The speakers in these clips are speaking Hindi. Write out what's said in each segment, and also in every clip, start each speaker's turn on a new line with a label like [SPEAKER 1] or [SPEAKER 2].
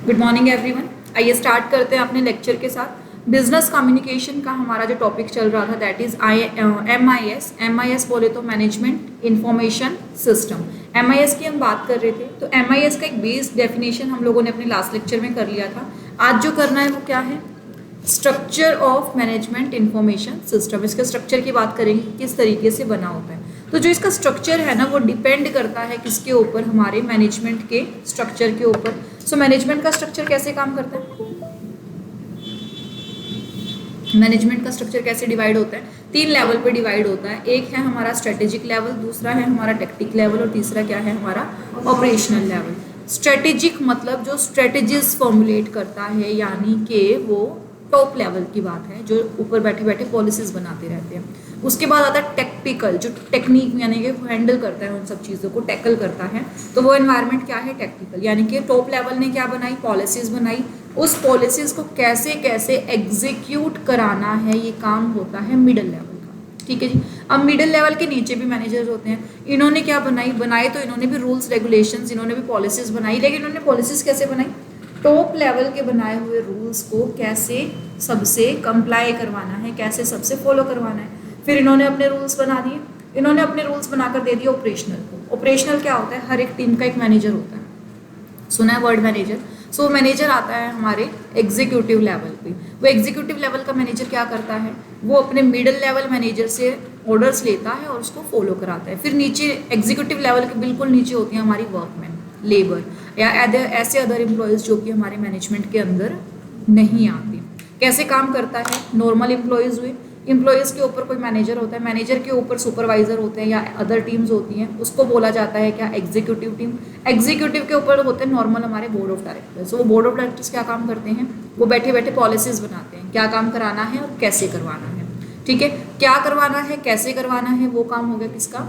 [SPEAKER 1] Good morning everyone. आइए स्टार्ट करते हैं अपने लेक्चर के साथ। बिजनेस कम्युनिकेशन का हमारा जो टॉपिक चल रहा था दैट इज MIS बोले तो मैनेजमेंट इंफॉर्मेशन सिस्टम। MIS की हम बात कर रहे थे, तो MIS का एक बेस डेफिनेशन हम लोगों ने अपने लास्ट लेक्चर में कर लिया था। आज जो करना है वो क्या है, structure of management information system. इसके स्ट्रक्चर की बात करेंगे, किस तरीके से बना होता है। तो जो इसका स्ट्रक्चर है ना वो डिपेंड करता है किसके ऊपर, हमारे मैनेजमेंट के स्ट्रक्चर के ऊपर। सो मैनेजमेंट का स्ट्रक्चर कैसे काम करता है, मैनेजमेंट का स्ट्रक्चर कैसे डिवाइड होता है, 3 लेवल पे डिवाइड होता है। एक है हमारा स्ट्रेटेजिक लेवल, दूसरा है हमारा टेक्टिक लेवल और तीसरा क्या है हमारा ऑपरेशनल लेवल। स्ट्रेटेजिक मतलब जो स्ट्रेटेजीज फॉर्मुलेट करता है, यानी कि वो टॉप लेवल की बात है, जो ऊपर बैठे बैठे पॉलिसीज बनाते रहते हैं। उसके बाद आता है टेक्टिकल, जो टेक्निक यानी कि हैंडल करता है, उन सब चीज़ों को टैकल करता है। तो वो एनवायरनमेंट क्या है, टेक्निकल, यानी कि टॉप लेवल ने क्या बनाई, पॉलिसीज बनाई। उस पॉलिसीज को कैसे कैसे एग्जीक्यूट कराना है, ये काम होता है मिडिल लेवल का। ठीक है जी। अब मिडिल लेवल के नीचे भी मैनेजर्स होते हैं। इन्होंने क्या बनाए तो इन्होंने भी रूल्स रेगुलेशंस, इन्होंने भी पॉलिसीज बनाई, लेकिन इन्होंने पॉलिसीज कैसे बनाई, टॉप लेवल के बनाए हुए रूल्स को कैसे सबसे कंप्लाई करवाना है, कैसे सबसे फॉलो करवाना है। फिर इन्होंने अपने रूल्स बना दिए, इन्होंने अपने रूल्स बनाकर दे दिए ऑपरेशनल को। ऑपरेशनल क्या होता है, हर एक टीम का एक मैनेजर होता है, सुना है वर्ड मैनेजर। सो मैनेजर आता है हमारे एग्जीक्यूटिव लेवल पे। वो एग्जीक्यूटिव लेवल का मैनेजर क्या करता है, वो अपने मिडिल लेवल मैनेजर से ऑर्डर्स लेता है और उसको फॉलो कराता है। फिर नीचे एग्जीक्यूटिव लेवल के बिल्कुल नीचे होती है हमारी वर्कमैन, लेबर या ऐसे अदर एम्प्लॉयज़ जो कि हमारे मैनेजमेंट के अंदर नहीं आते। कैसे काम करता है, नॉर्मल एम्प्लॉयज़ हुए, एम्प्लॉयज़ के ऊपर कोई मैनेजर होता है, मैनेजर के ऊपर सुपरवाइजर होते हैं या अदर टीम्स होती हैं, उसको बोला जाता है क्या, एग्जीक्यूटिव टीम। एग्जीक्यूटिव के ऊपर होते हैं नॉर्मल हमारे बोर्ड ऑफ डायरेक्टर्स। वो बोर्ड ऑफ डायरेक्टर्स क्या काम करते हैं, वो बैठे बैठे पॉलिसीज बनाते हैं, क्या काम कराना है और कैसे करवाना है। ठीक है, क्या करवाना है कैसे करवाना है, वो काम हो गया किसका,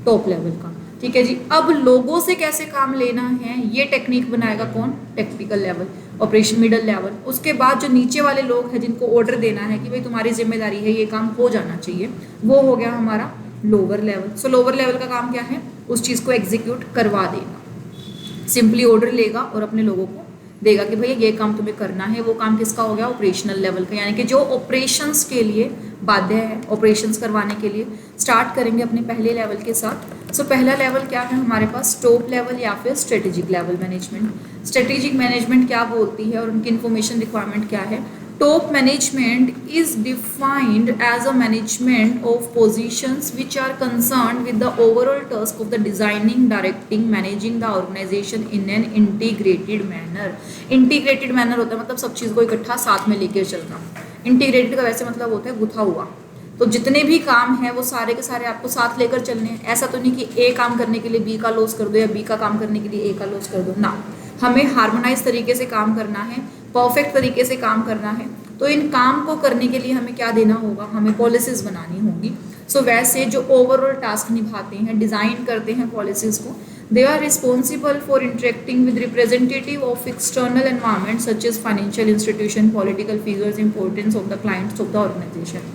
[SPEAKER 1] टॉप लेवल का। ठीक है जी। अब लोगों से कैसे काम लेना है, ये टेक्निक बनाएगा कौन, technical level, operation middle level. उसके बाद जो नीचे वाले लोग हैं जिनको ऑर्डर देना है कि भाई तुम्हारी जिम्मेदारी है, ये काम हो जाना चाहिए, वो हो गया हमारा लोअर लेवल। सो लोअर लेवल का काम क्या है, उस चीज़ को एग्जीक्यूट करवा देगा, सिंपली ऑर्डर लेगा और अपने लोगों को देगा कि भैया ये काम तुम्हें करना है। वो काम किसका हो गया, ऑपरेशनल लेवल का, यानी कि जो ऑपरेशंस के लिए बाध्य है, ऑपरेशंस करवाने के लिए। स्टार्ट करेंगे अपने पहले लेवल के साथ। सो पहला लेवल क्या है हमारे पास, टॉप लेवल या फिर strategic level management. Strategic management क्या बोलती है और उनकी इन्फॉर्मेशन रिक्वायरमेंट क्या है। Top management is defined as a management of positions which are concern with the overall task of the designing, directing, managing the organisation in an integrated manner. Integrated manner होता है मतलब सब चीज़ को इकट्ठा साथ में लेकर चलना। इंटीग्रेटेड का वैसे मतलब होता है गुथा हुआ, तो जितने भी काम हैं वो सारे के सारे आपको साथ लेकर चलने हैं। ऐसा तो नहीं कि ए काम करने के लिए बी का लॉस कर दो या बी का काम करने के लिए ए का लॉस कर दो ना। हमें हार्मोनाइज तरीके से काम करना है, परफेक्ट तरीके से काम करना है। तो इन काम को करने के लिए हमें क्या देना होगा, हमें पॉलिसीज बनानी होगी। सो वैसे जो ओवरऑल टास्क निभाते हैं, डिज़ाइन करते हैं पॉलिसीज को, they are responsible for interacting with representative of external environment such as financial institution, political figures, importance of the clients of the organization।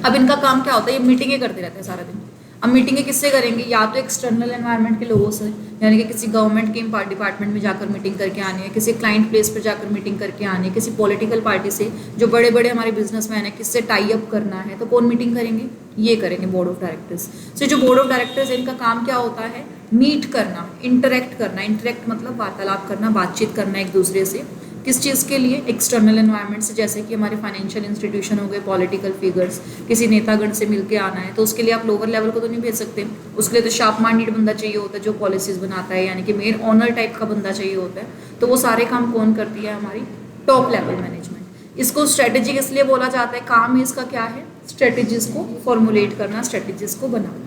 [SPEAKER 1] अब इनका काम क्या होता है, ये मीटिंगें करते रहते हैं सारा दिन। अब मीटिंगें किससे करेंगे, या तो एक्सटर्नल एनवायरनमेंट के लोगों से, यानी कि किसी गवर्नमेंट के डिपार्टमेंट में जाकर मीटिंग करके आनी है, किसी क्लाइंट प्लेस पर जाकर मीटिंग करके आनी है, किसी पॉलिटिकल पार्टी से, जो बड़े बड़े हमारे बिजनेसमैन हैं, किससे टाई अप करना है, तो कौन मीटिंग करेंगे, ये करेंगे बोर्ड ऑफ डायरेक्टर्स। सो जो बोर्ड ऑफ डायरेक्टर्स है इनका काम क्या होता है, मीट करना, इंटरेक्ट करना। इंटरेक्ट मतलब वार्तालाप करना, बातचीत करना एक दूसरे से, किस चीज़ के लिए, एक्सटर्नल एनवायरनमेंट से, जैसे कि हमारे फाइनेंशियल इंस्टीट्यूशन हो गए, पॉलिटिकल फिगर्स, किसी नेतागण से मिलके आना है, तो उसके लिए आप लोअर लेवल को तो नहीं भेज सकते, उसके लिए तो शार्प माइंडेड बंदा चाहिए होता है जो पॉलिसीज बनाता है, यानी कि मेन ऑनर टाइप का बंदा चाहिए होता है। तो वो सारे काम कौन करती है, हमारी टॉप लेवल मैनेजमेंट। इसको स्ट्रेटेजिक इसलिए बोला जाता है, काम इसका क्या है, स्ट्रेटेजीज को फॉर्मुलेट करना, स्ट्रेटेजीज को बनाना।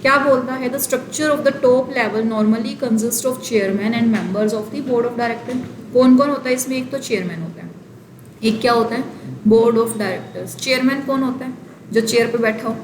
[SPEAKER 1] क्या बोलता है, the structure of the top level normally consist of chairman and members of the board of director. कौन कौन होता है इसमें, एक तो चेयरमैन होता है, एक क्या होता है, बोर्ड ऑफ डायरेक्टर्स। चेयरमैन कौन होता है, जो चेयर पर बैठा हो,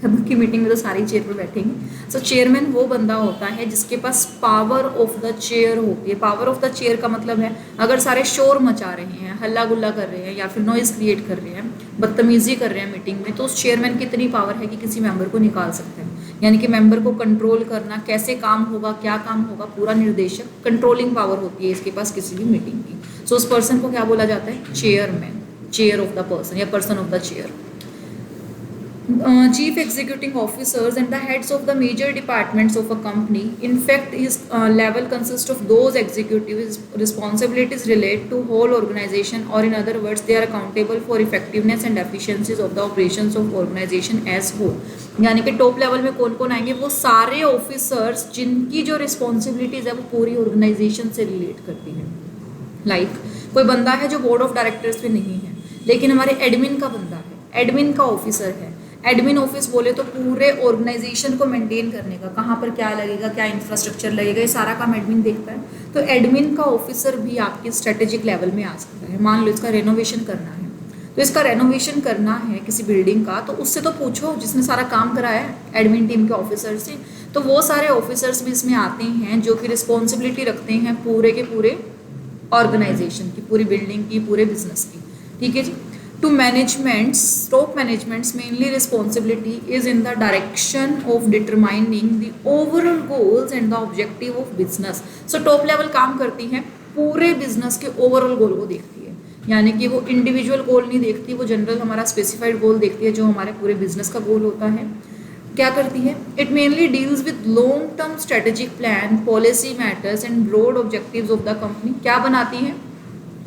[SPEAKER 1] की मीटिंग में तो सारी चेयर पर बैठेंगे। सो चेयरमैन वो बंदा होता है जिसके पास पावर ऑफ द चेयर होती है। पावर ऑफ द चेयर का मतलब है, अगर सारे शोर मचा रहे हैं, हल्ला गुल्ला कर रहे हैं या फिर नॉइज क्रिएट कर रहे हैं, बदतमीजी कर रहे हैं मीटिंग में, तो उस चेयरमैन की इतनी पावर है कि किसी मेंबर को निकाल सकते हैं। यानी कि मेंबर को कंट्रोल करना, कैसे काम होगा, क्या काम होगा, पूरा निर्देशक, कंट्रोलिंग पावर होती है इसके पास किसी भी मीटिंग की। सो उस पर्सन को क्या बोला जाता है? Chairman, chair of the person या person of the chair. Chief executive officers and the heads of the major departments of a company. In fact, his level consists of those executives' responsibilities relate to whole organization, or in other words, they are accountable for effectiveness and efficiencies of the operations of organization as whole. यानी कि टॉप लेवल में कौन कौन आएंगे? वो सारे ऑफिसर्स जिनकी जो रिस्पॉन्सिबिलिटीज है वो पूरी ऑर्गेनाइजेशन से रिलेट करती है। लाइक कोई बंदा है जो बोर्ड ऑफ डायरेक्टर्स में नहीं है, लेकिन हमारे एडमिन का बंदा है, एडमिन का ऑफिसर है। एडमिन ऑफिस बोले तो पूरे ऑर्गेनाइजेशन को मेंटेन करने का, कहाँ पर क्या लगेगा, क्या इंफ्रास्ट्रक्चर लगेगा, ये सारा काम एडमिन देखता है। तो एडमिन का ऑफिसर भी आपके स्ट्रेटेजिक लेवल में आ सकता है। मान लो इसका रेनोवेशन करना है, तो इसका रेनोवेशन करना है किसी बिल्डिंग का, तो उससे तो पूछो जिसने सारा काम कराया है एडमिन टीम के ऑफिसर से। तो वो सारे ऑफिसर्स भी इसमें आते हैं जो कि रिस्पॉन्सिबिलिटी रखते हैं पूरे के पूरे ऑर्गेनाइजेशन की, पूरी बिल्डिंग की, पूरे बिजनेस की। ठीक है जी। To managements, top management's mainly responsibility is in the direction of determining the overall goals and the objective of business. So top level काम करती है पूरे बिजनेस के ओवरऑल गोल को देखती है, यानी कि वो इंडिविजुअल गोल नहीं देखती, वो जनरल हमारा स्पेसिफाइड गोल देखती है जो हमारे पूरे बिजनेस का गोल होता है। क्या करती है? It mainly deals with long term strategic plan, policy matters and broad objectives of the company. क्या बनाती है?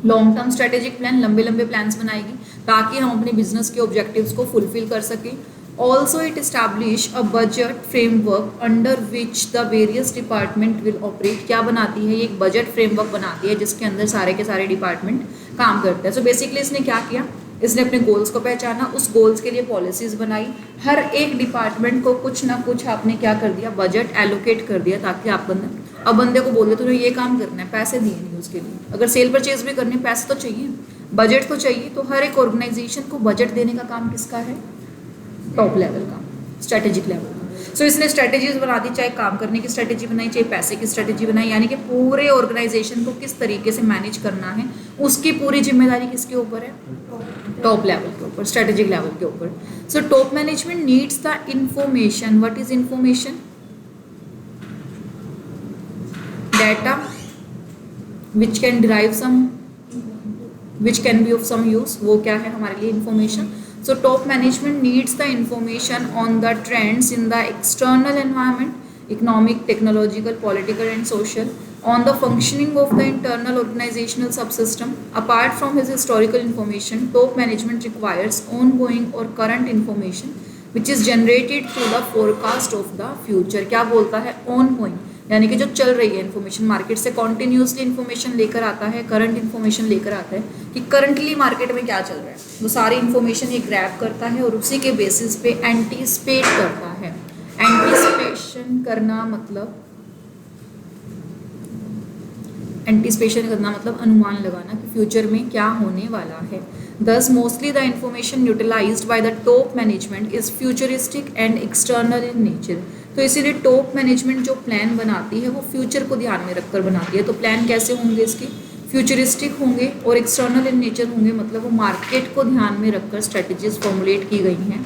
[SPEAKER 1] लॉन्ग टर्म स्ट्रेटेजिक प्लान, लंबे लंबे प्लान्स बनाएगी ताकि हम अपने बिजनेस के ऑब्जेक्टिव्स को फुलफिल कर सकें। Also it establish a budget framework under which the various department will operate. क्या बनाती है? ये एक बजट फ्रेमवर्क बनाती है जिसके अंदर सारे के सारे डिपार्टमेंट काम करते हैं। सो बेसिकली इसने क्या किया? इसने अपने गोल्स को पहचाना, उस गोल्स के लिए पॉलिसीज बनाई, हर एक डिपार्टमेंट को कुछ ना कुछ आपने क्या कर दिया? बजट एलोकेट कर दिया ताकि आप अब बंदे को बोल दिया तुम्हें ये काम करना है, पैसे दिए नहीं उसके लिए। अगर सेल परचेज भी करने पैसे तो चाहिए, बजट तो चाहिए। तो हर एक ऑर्गेनाइजेशन को बजट देने का काम किसका है? टॉप लेवल का, स्ट्रेटेजिक लेवल का। सो इसने स्ट्रेटेजीज बना दी, चाहे काम करने की स्ट्रेटेजी बनाई, चाहे पैसे की स्ट्रेटेजी बनाई, यानी कि पूरे ऑर्गेनाइजेशन को किस तरीके से मैनेज करना है उसकी पूरी जिम्मेदारी किसके ऊपर है? टॉप लेवल के ऊपर, स्ट्रेटेजिक लेवल के ऊपर। So top management needs the information. What is information? Data which can derive some, which can be of some use। वो क्या है हमारे लिए? information। So top management needs the information on the trends in the external environment, economic, technological, political and social, on the functioning of the internal organizational subsystem. Apart from his historical information, top management requires ongoing or current information which is generated through the forecast of the future। क्या बोलता है? ongoing, यानी कि जो चल रही है इन्फॉर्मेशन, मार्केट से कॉन्टिन्यूसली इन्फॉर्मेशन लेकर आता है, करंट इन्फॉर्मेशन लेकर आता है कि करंटली मार्केट में क्या चल रहा है। वो सारी इन्फॉर्मेशन ये ग्रैब करता है और उसी के बेसिस पे एंटीसिपेट करता है। एंटीसिपेशन करना मतलब अनुमान लगाना कि फ्यूचर में क्या होने वाला है। Thus, mostly the information utilized by the top management is futuristic and external in nature। तो इसीलिए टॉप मैनेजमेंट जो प्लान बनाती है वो फ्यूचर को ध्यान में रखकर बनाती है। तो प्लान कैसे होंगे इसके? फ्यूचरिस्टिक होंगे और एक्सटर्नल इन नेचर होंगे, मतलब वो मार्केट को ध्यान में रखकर स्ट्रेटजीज फॉर्मुलेट की गई हैं।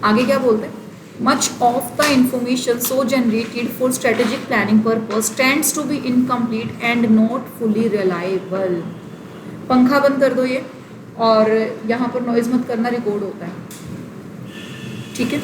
[SPEAKER 1] आगे क्या बोलते हैं? Much of the information so generated for strategic planning purpose tends to be incomplete and not fully reliable. पंखा बंद कर दो ये, और यहाँ पर नॉइज मत करना, रिकॉर्ड होता है। ठीक है।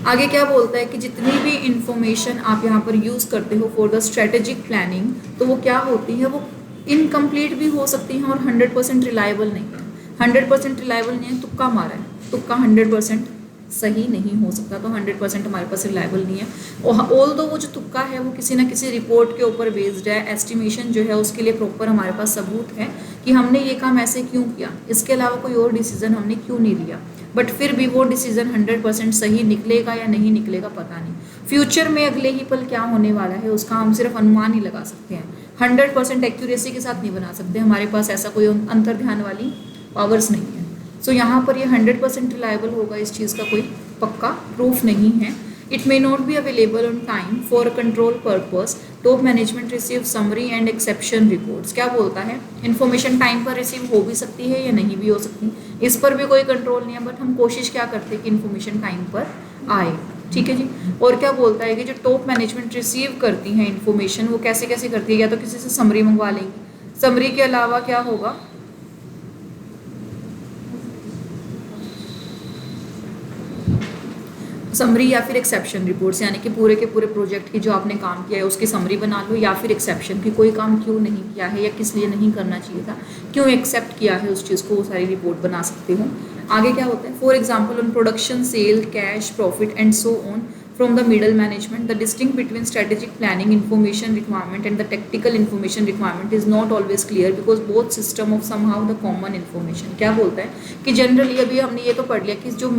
[SPEAKER 1] आगे क्या बोलता है कि जितनी भी इंफॉर्मेशन आप यहाँ पर यूज़ करते हो फॉर द स्ट्रेटेजिक प्लानिंग, तो वो क्या होती है? वो इनकम्प्लीट भी हो सकती हैं और 100% रिलायबल नहीं है। 100% रिलायबल नहीं है, तुक्का मारा है, तुक्का 100% सही नहीं हो सकता, तो 100% हमारे पास रिलायबल नहीं है। ऑल दो वो जो तुक्का है वो किसी ना किसी रिपोर्ट के ऊपर बेस्ड है, एस्टिमेशन जो है उसके लिए प्रॉपर हमारे पास सबूत है कि हमने ये काम ऐसे क्यों किया, इसके अलावा कोई और डिसीजन हमने क्यों नहीं लिया। बट फिर भी वो डिसीजन 100% सही निकलेगा या नहीं निकलेगा पता नहीं। फ्यूचर में अगले ही पल क्या होने वाला है उसका हम सिर्फ अनुमान ही लगा सकते हैं, 100% एक्यूरेसी के साथ नहीं बना सकते। हमारे पास ऐसा कोई अंतर ध्यान वाली पावर्स नहीं है। सो यहाँ पर ये 100% रिलायबल होगा, इस चीज़ का कोई पक्का प्रूफ नहीं है। It may not be available on time for control purpose. Top management receive summary and exception reports. क्या बोलता है? इन्फॉर्मेशन टाइम पर रिसीव हो भी सकती है या नहीं भी हो सकती, इस पर भी कोई कंट्रोल नहीं है, बट हम कोशिश क्या करते हैं कि इन्फॉर्मेशन टाइम पर आए। ठीक है जी। और क्या बोलता है कि जो टॉप मैनेजमेंट रिसीव करती हैं इंफॉर्मेशन, वो कैसे कैसे करती है, या तो किसी से समरी मंगवा लेंगी, समरी के अलावा क्या होगा, समरी या फिर एक्सेप्शन रिपोर्ट्स, यानी कि पूरे के पूरे प्रोजेक्ट की जो आपने काम किया है उसकी समरी बना लो, या फिर एक्सेप्शन की कोई काम क्यों नहीं किया है या किस लिए नहीं करना चाहिए था, क्यों एक्सेप्ट किया है उस चीज़ को, वो सारी रिपोर्ट बना सकते हो। आगे क्या होता है, for example on production, sale, cash, profit and so on from the middle management, the distinct between strategic planning information requirement and the tactical information requirement is not always clear because both system of somehow the common information। क्या बोलता है कि जनरली अभी हमने ये तो पढ़ लिया कि जो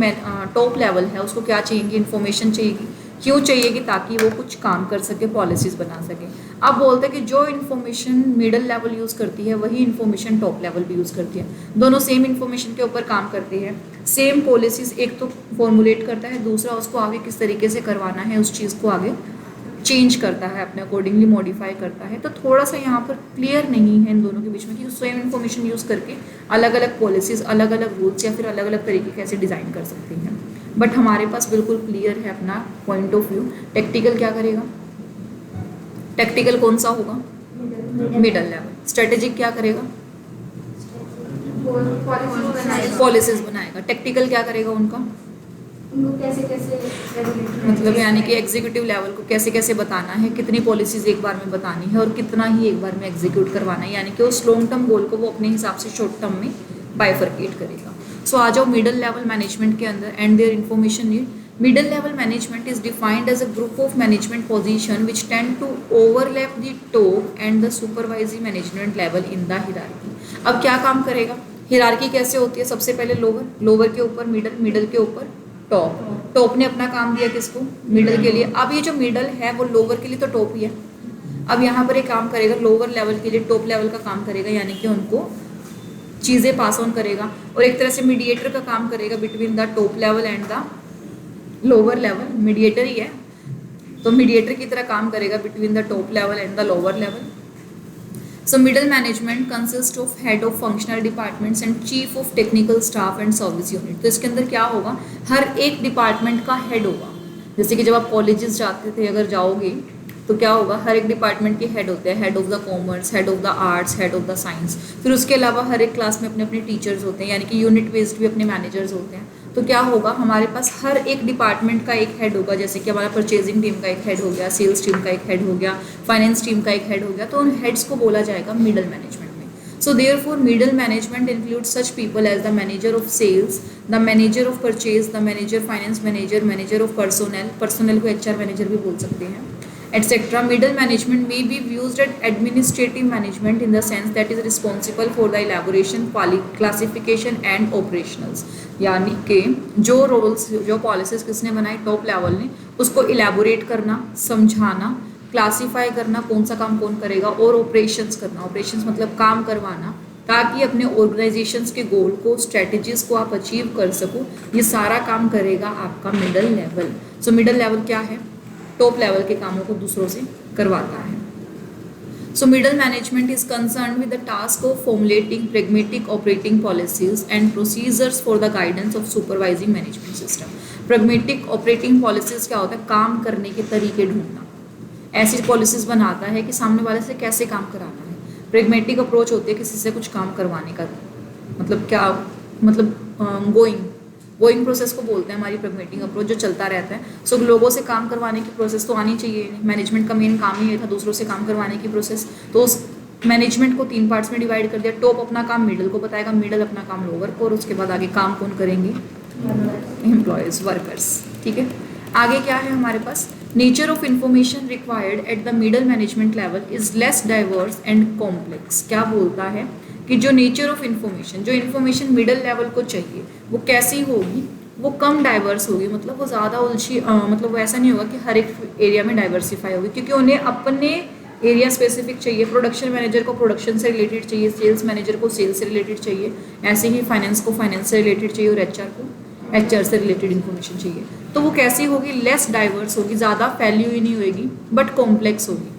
[SPEAKER 1] टॉप लेवल है उसको क्या चाहिए, इन्फॉर्मेशन चाहिए, क्यों चाहिएगी, ताकि वो कुछ काम कर सके, पॉलिसीज बना सके। अब बोलते हैं कि जो इन्फॉर्मेशन मिडल लेवल यूज़ करती है वही इन्फॉर्मेशन टॉप लेवल भी यूज़ करती है, दोनों सेम इन्फॉर्मेशन के ऊपर काम करती है, सेम पॉलिसीज एक तो फॉर्मुलेट करता है, दूसरा उसको आगे किस तरीके से करवाना है उस चीज़ को आगे चेंज करता है, अपने अकॉर्डिंगली मॉडिफाई करता है। तो थोड़ा सा यहाँ पर क्लियर नहीं है इन दोनों के बीच में कि सेम इन्फॉर्मेशन यूज़ करके अलग अलग पॉलिसीज, अलग अलग रूल्स या फिर अलग अलग तरीके कैसे डिज़ाइन कर सकते हैं। बट हमारे पास बिल्कुल क्लियर है अपना पॉइंट ऑफ व्यू। टेक्टिकल क्या करेगा, टेक्टिकल कौन सा होगा, मिडल लेवल। स्ट्रेटेजिक क्या करेगा, पॉलिसीज बनाएगा। टेक्टिकल क्या करेगा, उनका
[SPEAKER 2] कैसे कैसे
[SPEAKER 1] मतलब यानी कि एग्जीक्यूटिव लेवल को कैसे कैसे बताना है, कितनी पॉलिसीज एक बार में बतानी है और कितना ही एक बार में एग्जीक्यूट करवाना है, यानी कि उस लॉन्ग टर्म गोल को वो अपने हिसाब से शॉर्ट टर्म में बाइफरकेट करेगा। सो आ जाओ मिडल लेवल मैनेजमेंट के अंदर and their information need. Middle level management is defined as a group of management position which tend to overlap the top and the supervisory management level in the hierarchy. अब क्या काम करेगा, हिरार्की कैसे होती है, सबसे पहले लोअर, लोअर के ऊपर मिडल, मिडल के ऊपर टॉप, टॉप ने अपना काम दिया किसको, मिडल के लिए। अब ये जो मिडल है वो लोअर के लिए तो टॉप ही है, अब यहाँ पर एक काम करेगा लोअर लेवल के लिए टॉप लेवल का काम करेगा, यानी कि उनको चीज़ें पास ऑन करेगा और एक तरह से मीडिएटर का काम करेगा between the top level and the lower level. Mediator ही है तो मीडिएटर की तरह काम करेगा between the top level and the lower level. So middle management consists of head of functional departments and chief of technical staff and service unit। तो इसके अंदर क्या होगा, हर एक डिपार्टमेंट का हेड होगा। जैसे कि जब आप कॉलेजेस जाते थे, अगर जाओगे तो क्या होगा, हर एक डिपार्टमेंट के हेड होते हैं, head of the commerce, head of the arts, head of the science. फिर उसके अलावा हर एक क्लास में अपने अपने टीचर्स होते हैं, यानी कि यूनिट बेस्ड भी अपने मैनेजर्स होते हैं। तो क्या होगा, हमारे पास हर एक डिपार्टमेंट का एक हेड होगा, जैसे कि हमारा परचेजिंग टीम का एक हेड हो गया, सेल्स टीम का एक हेड हो गया, फाइनेंस टीम का एक हेड हो गया, तो उन हेड्स को बोला जाएगा मिडल मैनेजमेंट में। So therefore middle management includes such people as the manager of sales, the manager of purchase, the manager finance manager, manager of personnel, personnel को HR manager भी बोल सकते हैं, etc. Middle management may be used as administrative management in the sense that is responsible for the elaboration, classification and operationals। यानी कि जो रोल्स, जो पॉलिसीज किसने बनाई, टॉप लेवल ने, उसको इलेबोरेट करना, समझाना, क्लासीफाई करना कौन सा काम कौन करेगा, और ऑपरेशंस करना, ऑपरेशंस मतलब काम करवाना, ताकि अपने ऑर्गेनाइजेशंस के गोल को, स्ट्रेटजीज को आप अचीव कर सको। ये सारा काम करेगा आपका middle level. So middle level क्या है, टॉप लेवल के कामों को दूसरों से करवाता है। So middle management is concerned with the task of formulating pragmatic operating policies and procedures for the guidance of supervising management system। pragmatic operating policies क्या होता है, काम करने के तरीके ढूंढना, ऐसी पॉलिसीज बनाता है कि सामने वाले से कैसे काम कराना है। pragmatic अप्रोच होती है किसी से कुछ काम करवाने का, मतलब क्या, मतलब गोइंग प्रोसेस को बोलते हैं हमारी pragmatic अप्रोच, जो चलता रहता है। सो लोगों से काम करवाने की प्रोसेस तो आनी चाहिए, मैनेजमेंट का मेन काम ही ये था, दूसरों से काम करवाने की प्रोसेस। तो उस मैनेजमेंट को 3 पार्ट्स में डिवाइड कर दिया, टॉप अपना काम मिडल को बताएगा, मिडल अपना काम लोअर को, और उसके बाद आगे काम कौन करेंगे, एम्प्लॉयज, वर्कर्स। ठीक है, आगे क्या है हमारे पास, nature of information required at the middle management level is less diverse and complex. क्या बोलता है कि जो नेचर ऑफ इंफॉर्मेशन, जो इन्फॉर्मेशन मिडल लेवल को चाहिए वो कैसी होगी, वो कम डाइवर्स होगी, मतलब वो ज़्यादा उलझी, मतलब वो ऐसा नहीं होगा कि हर एक एरिया में डाइवर्सिफाई होगी, क्योंकि उन्हें अपने एरिया स्पेसिफिक चाहिए। प्रोडक्शन मैनेजर को प्रोडक्शन से रिलेटेड चाहिए, सेल्स मैनेजर को सेल्स से रिलेटेड चाहिए, ऐसे ही फाइनेंस को फाइनेंस से रिलेटेड चाहिए, और HR को HR से रिलेटेड इन्फॉर्मेशन चाहिए। तो वो कैसी होगी, लेस डाइवर्स होगी, ज़्यादा फैली हुई नहीं होगी, बट कॉम्प्लेक्स होगी,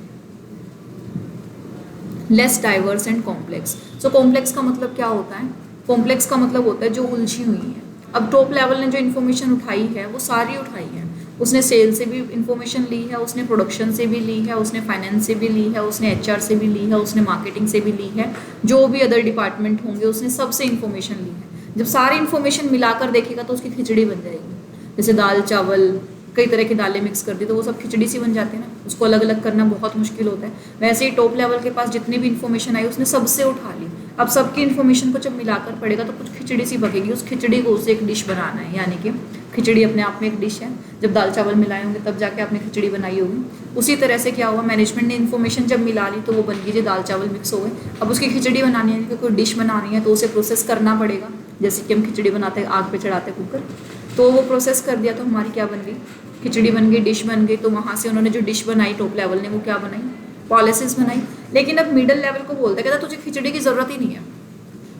[SPEAKER 1] less diverse and complex. So complex का मतलब क्या होता है, कॉम्प्लेक्स का मतलब होता है जो उलझी हुई है। अब टॉप लेवल ने जो इन्फॉर्मेशन उठाई है वो सारी उठाई है, उसने सेल से भी इंफॉर्मेशन ली है, उसने प्रोडक्शन से भी ली है, उसने फाइनेंस से भी ली है, उसने HR से भी ली है, उसने मार्केटिंग से भी ली है, जो भी अदर डिपार्टमेंट होंगे उसने सबसे इंफॉर्मेशन ली है। जब सारी इंफॉर्मेशन मिलाकर देखेगा तो उसकी खिचड़ी बन जाएगी। जैसे दाल चावल कई तरह की दालें मिक्स कर दी तो वो सब खिचड़ी सी बन जाती है ना, उसको अलग अलग करना बहुत मुश्किल होता है। वैसे ही टॉप लेवल के पास जितनी भी इन्फॉर्मेशन आई उसने सबसे उठा ली। अब सबकी इन्फॉर्मेशन को जब मिलाकर पड़ेगा तो कुछ खिचड़ी सी बनेगी, उस खिचड़ी को उसे एक डिश बनाना है, यानी कि खिचड़ी अपने आप में एक डिश है। जब दाल चावल मिलाए होंगे तब जाके आपने खिचड़ी बनाई होगी। उसी तरह से क्या हुआ, मैनेजमेंट ने इन्फॉर्मेशन जब मिला ली तो वो बन गई जो दाल चावल मिक्स हो गए। अब उसकी खिचड़ी बनानी है, कोई डिश बनानी है तो उसे प्रोसेस करना पड़ेगा। जैसे कि हम खिचड़ी बनाते हैं आग पे चढ़ाते कुकर, तो वो प्रोसेस कर दिया तो हमारी क्या बन गई, खिचड़ी बन गई, डिश बन गई। तो वहाँ से उन्होंने जो डिश बनाई टॉप लेवल ने वो क्या बनाई, पॉलिसीज बनाई। लेकिन अब मिडिल लेवल को बोलते कहता तुझे खिचड़ी की ज़रूरत ही नहीं है,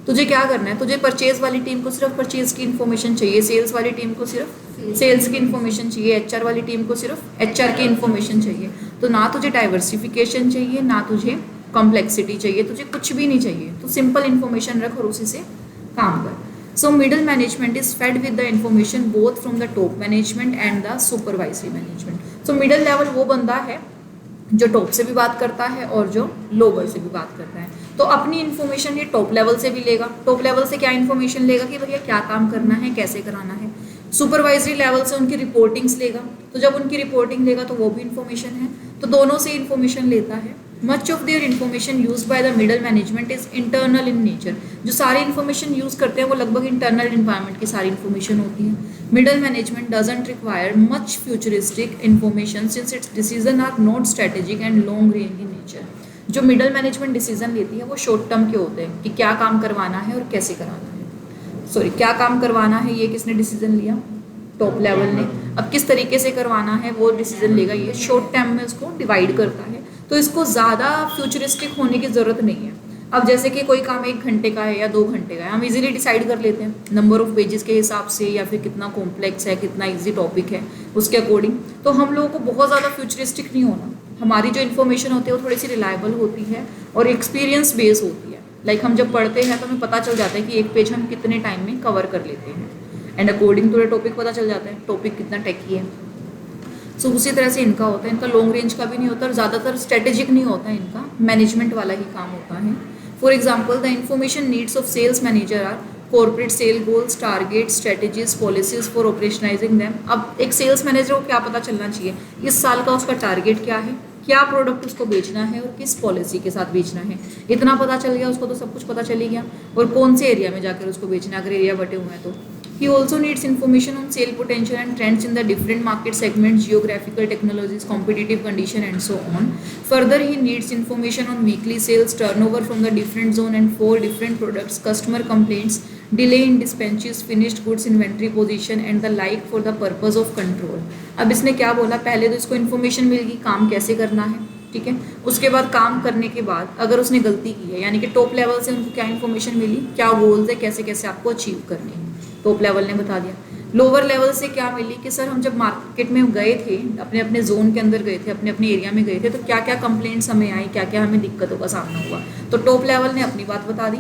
[SPEAKER 1] तुझे क्या करना है, तुझे परचेज वाली टीम को सिर्फ परचेज की इन्फॉर्मेशन चाहिए, सेल्स वाली टीम को सिर्फ सेल्स की इन्फॉर्मेशन चाहिए, HR वाली टीम को सिर्फ HR की इन्फॉर्मेशन चाहिए। तो ना तुझे डाइवर्सिफिकेशन चाहिए, ना तुझे कॉम्प्लेक्सिटी चाहिए, तुझे कुछ भी नहीं चाहिए। तो सिंपल इन्फॉर्मेशन रख और उसी से काम कर। So middle management is fed with the information both from the top management and the supervisory management. So middle level वो बंदा है जो टॉप से भी बात करता है और जो लोअर से भी बात करता है। तो अपनी इन्फॉर्मेशन ये टॉप लेवल से भी लेगा। टॉप लेवल से क्या इन्फॉर्मेशन लेगा कि भैया क्या काम करना है, कैसे कराना है। सुपरवाइजरी लेवल से उनकी रिपोर्टिंग्स लेगा, तो जब उनकी रिपोर्टिंग लेगा तो वो भी इन्फॉर्मेशन है, तो दोनों से इन्फॉर्मेशन लेता है। Much of their information use by the middle management is internal in nature. जो सारी इन्फॉर्मेशन यूज करते हैं वो लगभग इंटरनल इन्वायरमेंट की सारी इन्फॉर्मेशन होती है। Middle management doesn't require much futuristic information since its decision are not strategic and long range in nature. जो मिडल मैनेजमेंट डिसीजन लेती है वो शॉर्ट टर्म के होते हैं कि क्या काम करवाना है और कैसे कराना है। सॉरी, क्या काम करवाना है ये किसने डिसीजन लिया, टॉप लेवल ने। अब किस तरीके से करवाना है वो डिसीजन लेगा, ये शॉर्ट टर्म में उसको डिवाइड करता है। तो इसको ज़्यादा फ्यूचरिस्टिक होने की ज़रूरत नहीं है। अब जैसे कि कोई काम 1 घंटे का है या 2 घंटे का है, हम इजीली डिसाइड कर लेते हैं नंबर ऑफ पेजेस के हिसाब से, या फिर कितना कॉम्प्लेक्स है, कितना इजी टॉपिक है उसके अकॉर्डिंग। तो हम लोगों को बहुत ज़्यादा फ्यूचरिस्टिक नहीं होना। हमारी जो इन्फॉर्मेशन होती है वो थोड़ी सी रिलायबल होती है और एक्सपीरियंस बेस होती है। लाइक हम जब पढ़ते हैं तो हमें पता चल जाता है कि एक पेज हम कितने टाइम में कवर कर लेते हैं, and according to the topic पता चल जाता है टॉपिक कितना टेकी है। सो उसी तरह से इनका होता है। इनका लॉन्ग रेंज का भी नहीं होता और ज़्यादातर स्ट्रेटेजिक नहीं होता है, इनका मैनेजमेंट वाला ही काम होता है। For example, the information needs of sales manager are corporate sale goals, target, strategies, policies for operationalizing them. अब एक सेल्स मैनेजर को क्या पता चलना चाहिए, इस साल का उसका टारगेट क्या है, क्या प्रोडक्ट उसको बेचना है और किस पॉलिसी के साथ बेचना है। इतना पता चल गया उसको तो सब कुछ पता चल गया। और कौन से एरिया में जाकर उसको बेचना, अगर एरिया बटे हुए हैं तो। He also needs information on sale potential and trends in the different market segments, geographical technologies, competitive condition and so on. Further, he needs information on weekly sales, turnover from the different zone and for different products, customer complaints, delay in dispatches, finished goods inventory position and the like for the purpose of control. अब इसने क्या बोला, पहले तो इसको इन्फॉर्मेशन मिल गई काम कैसे करना है, ठीक है। उसके बाद काम करने के बाद अगर उसने गलती की है, यानी कि टॉप लेवल से उनको क्या इन्फॉर्मेशन मिली, क्या गोल्स है, कैसे कैसे आपको अचीव करने हैं, टॉप लेवल ने बता दिया। लोअर लेवल से क्या मिली कि सर हम जब मार्केट में गए थे, अपने अपने जोन के अंदर गए थे, अपने अपने एरिया में गए थे, तो क्या क्या कंप्लेंट्स हमें आई, क्या क्या हमें दिक्कतों का सामना हुआ। तो टॉप लेवल ने अपनी बात बता दी,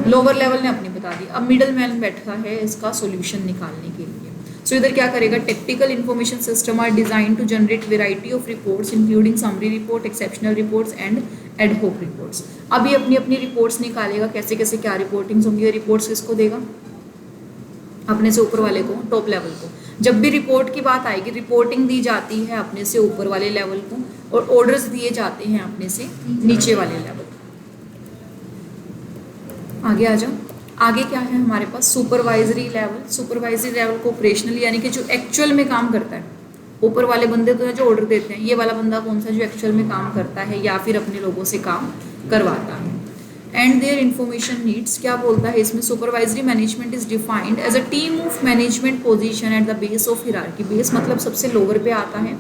[SPEAKER 1] लोअर लेवल ने अपनी बता दी। अब मिडल मैन बैठा है इसका सोल्यूशन निकालने के लिए। सो इधर क्या करेगा, technical information system are design to generate variety of reports including summary report, exceptional reports and ad hoc reports. अभी अपनी अपनी रिपोर्ट्स निकालेगा, कैसे कैसे क्या रिपोर्टिंग्स होंगी। ये रिपोर्ट्स किसको देगा, अपने से ऊपर वाले को, टॉप लेवल को। जब भी रिपोर्ट की बात आएगी, रिपोर्टिंग दी जाती है अपने से ऊपर वाले लेवल को और ऑर्डर्स दिए जाते हैं अपने से नीचे वाले लेवल। आगे आ जाओ। आगे क्या है हमारे पास, सुपरवाइजरी लेवल। सुपरवाइजरी लेवल को ऑपरेशनल, यानी कि जो एक्चुअल में काम करता है। ऊपर वाले बंदे तो जो ऑर्डर देते हैं, ये वाला बंदा कौन सा, जो एक्चुअल में काम करता है या फिर अपने लोगों से काम करवाता है। एंड देयर इन्फॉर्मेशन नीड्स, क्या बोलता है इसमें, supervisory management is defined as a team of management position at the base of hierarchy. Base मतलब सबसे लोअर पे आता है।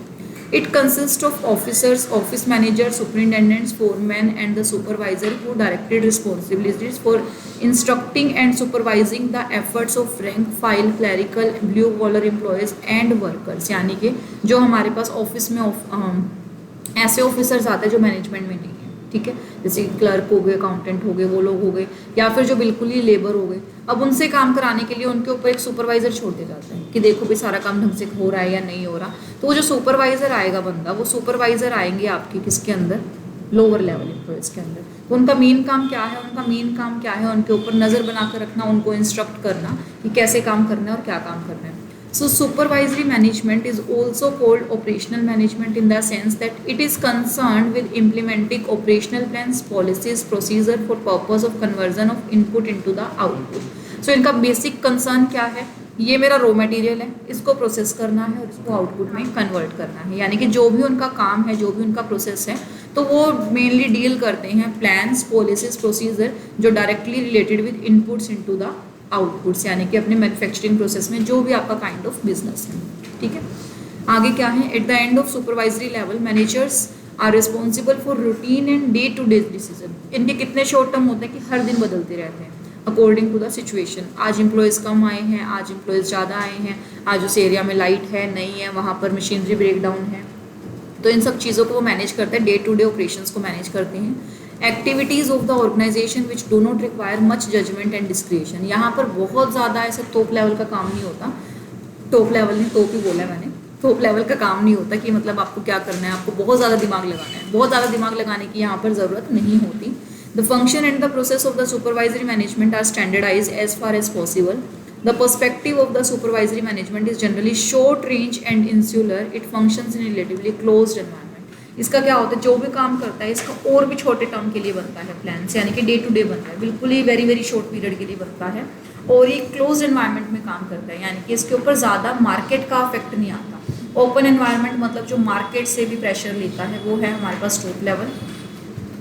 [SPEAKER 1] It consists of officers, office managers, superintendents, foremen, and the supervisor who directed responsibilities for instructing and supervising the efforts of rank, file, clerical, blue collar employees and workers। यानी कि जो हमारे पास ऑफिस में ऐसे ऑफिसर्स आते हैं जो मैनेजमेंट में नहीं है, ठीक है, जैसे क्लर्क हो गए, अकाउंटेंट हो गए, वो लोग हो गए, या फिर जो बिल्कुल ही लेबर हो गए। अब उनसे काम कराने के लिए उनके ऊपर एक सुपरवाइजर छोड़ दिया जाता है कि देखो भी सारा काम ढंग से हो रहा है या नहीं हो रहा। तो वो जो सुपरवाइजर आएगा बंदा, वो सुपरवाइजर आएंगे आपके किसके अंदर, लोअर लेवल एम्प्लॉयज़ के अंदर। तो उनका मेन काम क्या है, उनका मेन काम क्या है, उनके ऊपर नज़र बना कर रखना, उनको इंस्ट्रक्ट करना कि कैसे काम करना है और क्या काम करना है। So supervisory management is also called operational management in the sense that it is concerned with implementing operational plans, policies, procedure for purpose of conversion of input into the output. So इनका basic concern क्या है, ये मेरा रॉ मटेरियल है, इसको प्रोसेस करना है और इसको आउटपुट में कन्वर्ट करना है। यानी कि जो भी उनका काम है, जो भी उनका प्रोसेस है, तो वो मेनली डील करते हैं प्लान्स, पॉलिसीज, प्रोसीजर जो directly related with inputs into the outputs, यानी कि अपने मैन्युफैक्चरिंग प्रोसेस में जो भी आपका काइंड ऑफ बिजनेस है। ठीक है, आगे क्या है, at the end of supervisory level managers are responsible for routine and day to day decision. इनके कितने शॉर्ट टर्म होते हैं कि हर दिन बदलते रहते हैं अकॉर्डिंग टू द सिचुएशन। आज एम्प्लॉयज़ कम आए हैं, आज एम्प्लॉयज़ ज़्यादा आए हैं, आज उस एरिया में लाइट है नहीं है, वहाँ पर मशीनरी ब्रेक डाउन है। तो इन सब चीज़ों को वो मैनेज करते हैं, डे टू डे ऑपरेशंस को मैनेज करते हैं। Activities of the organisation which do not require much judgement and discretion. यहाँ पर बहुत ज़्यादा ऐसे टॉप लेवल का काम नहीं होता, टॉप लेवल नहीं, टॉप ही बोला मैंने, टॉप लेवल का काम नहीं होता कि मतलब आपको क्या करना है, आपको बहुत ज़्यादा दिमाग लगाना है, बहुत ज़्यादा दिमाग लगाने की यहाँ पर ज़रूरत नहीं होती। The function and the process of the supervisory management are standardized as far as possible. The perspective of the supervisory management is generally short range and insular. It functions in a relatively closed environment. इसका क्या होता है, जो भी काम करता है इसका और भी छोटे टर्म के लिए बनता है प्लान से, यानी कि डे टू डे बनता है, बिल्कुल ही वेरी वेरी शॉर्ट पीरियड के लिए बनता है और ये क्लोज एनवायरनमेंट में काम करता है, यानी कि इसके ऊपर ज़्यादा मार्केट का इफेक्ट नहीं आता। ओपन एनवायरनमेंट मतलब जो मार्केट से भी प्रेशर लेता है वो है हमारे पास टॉप लेवल,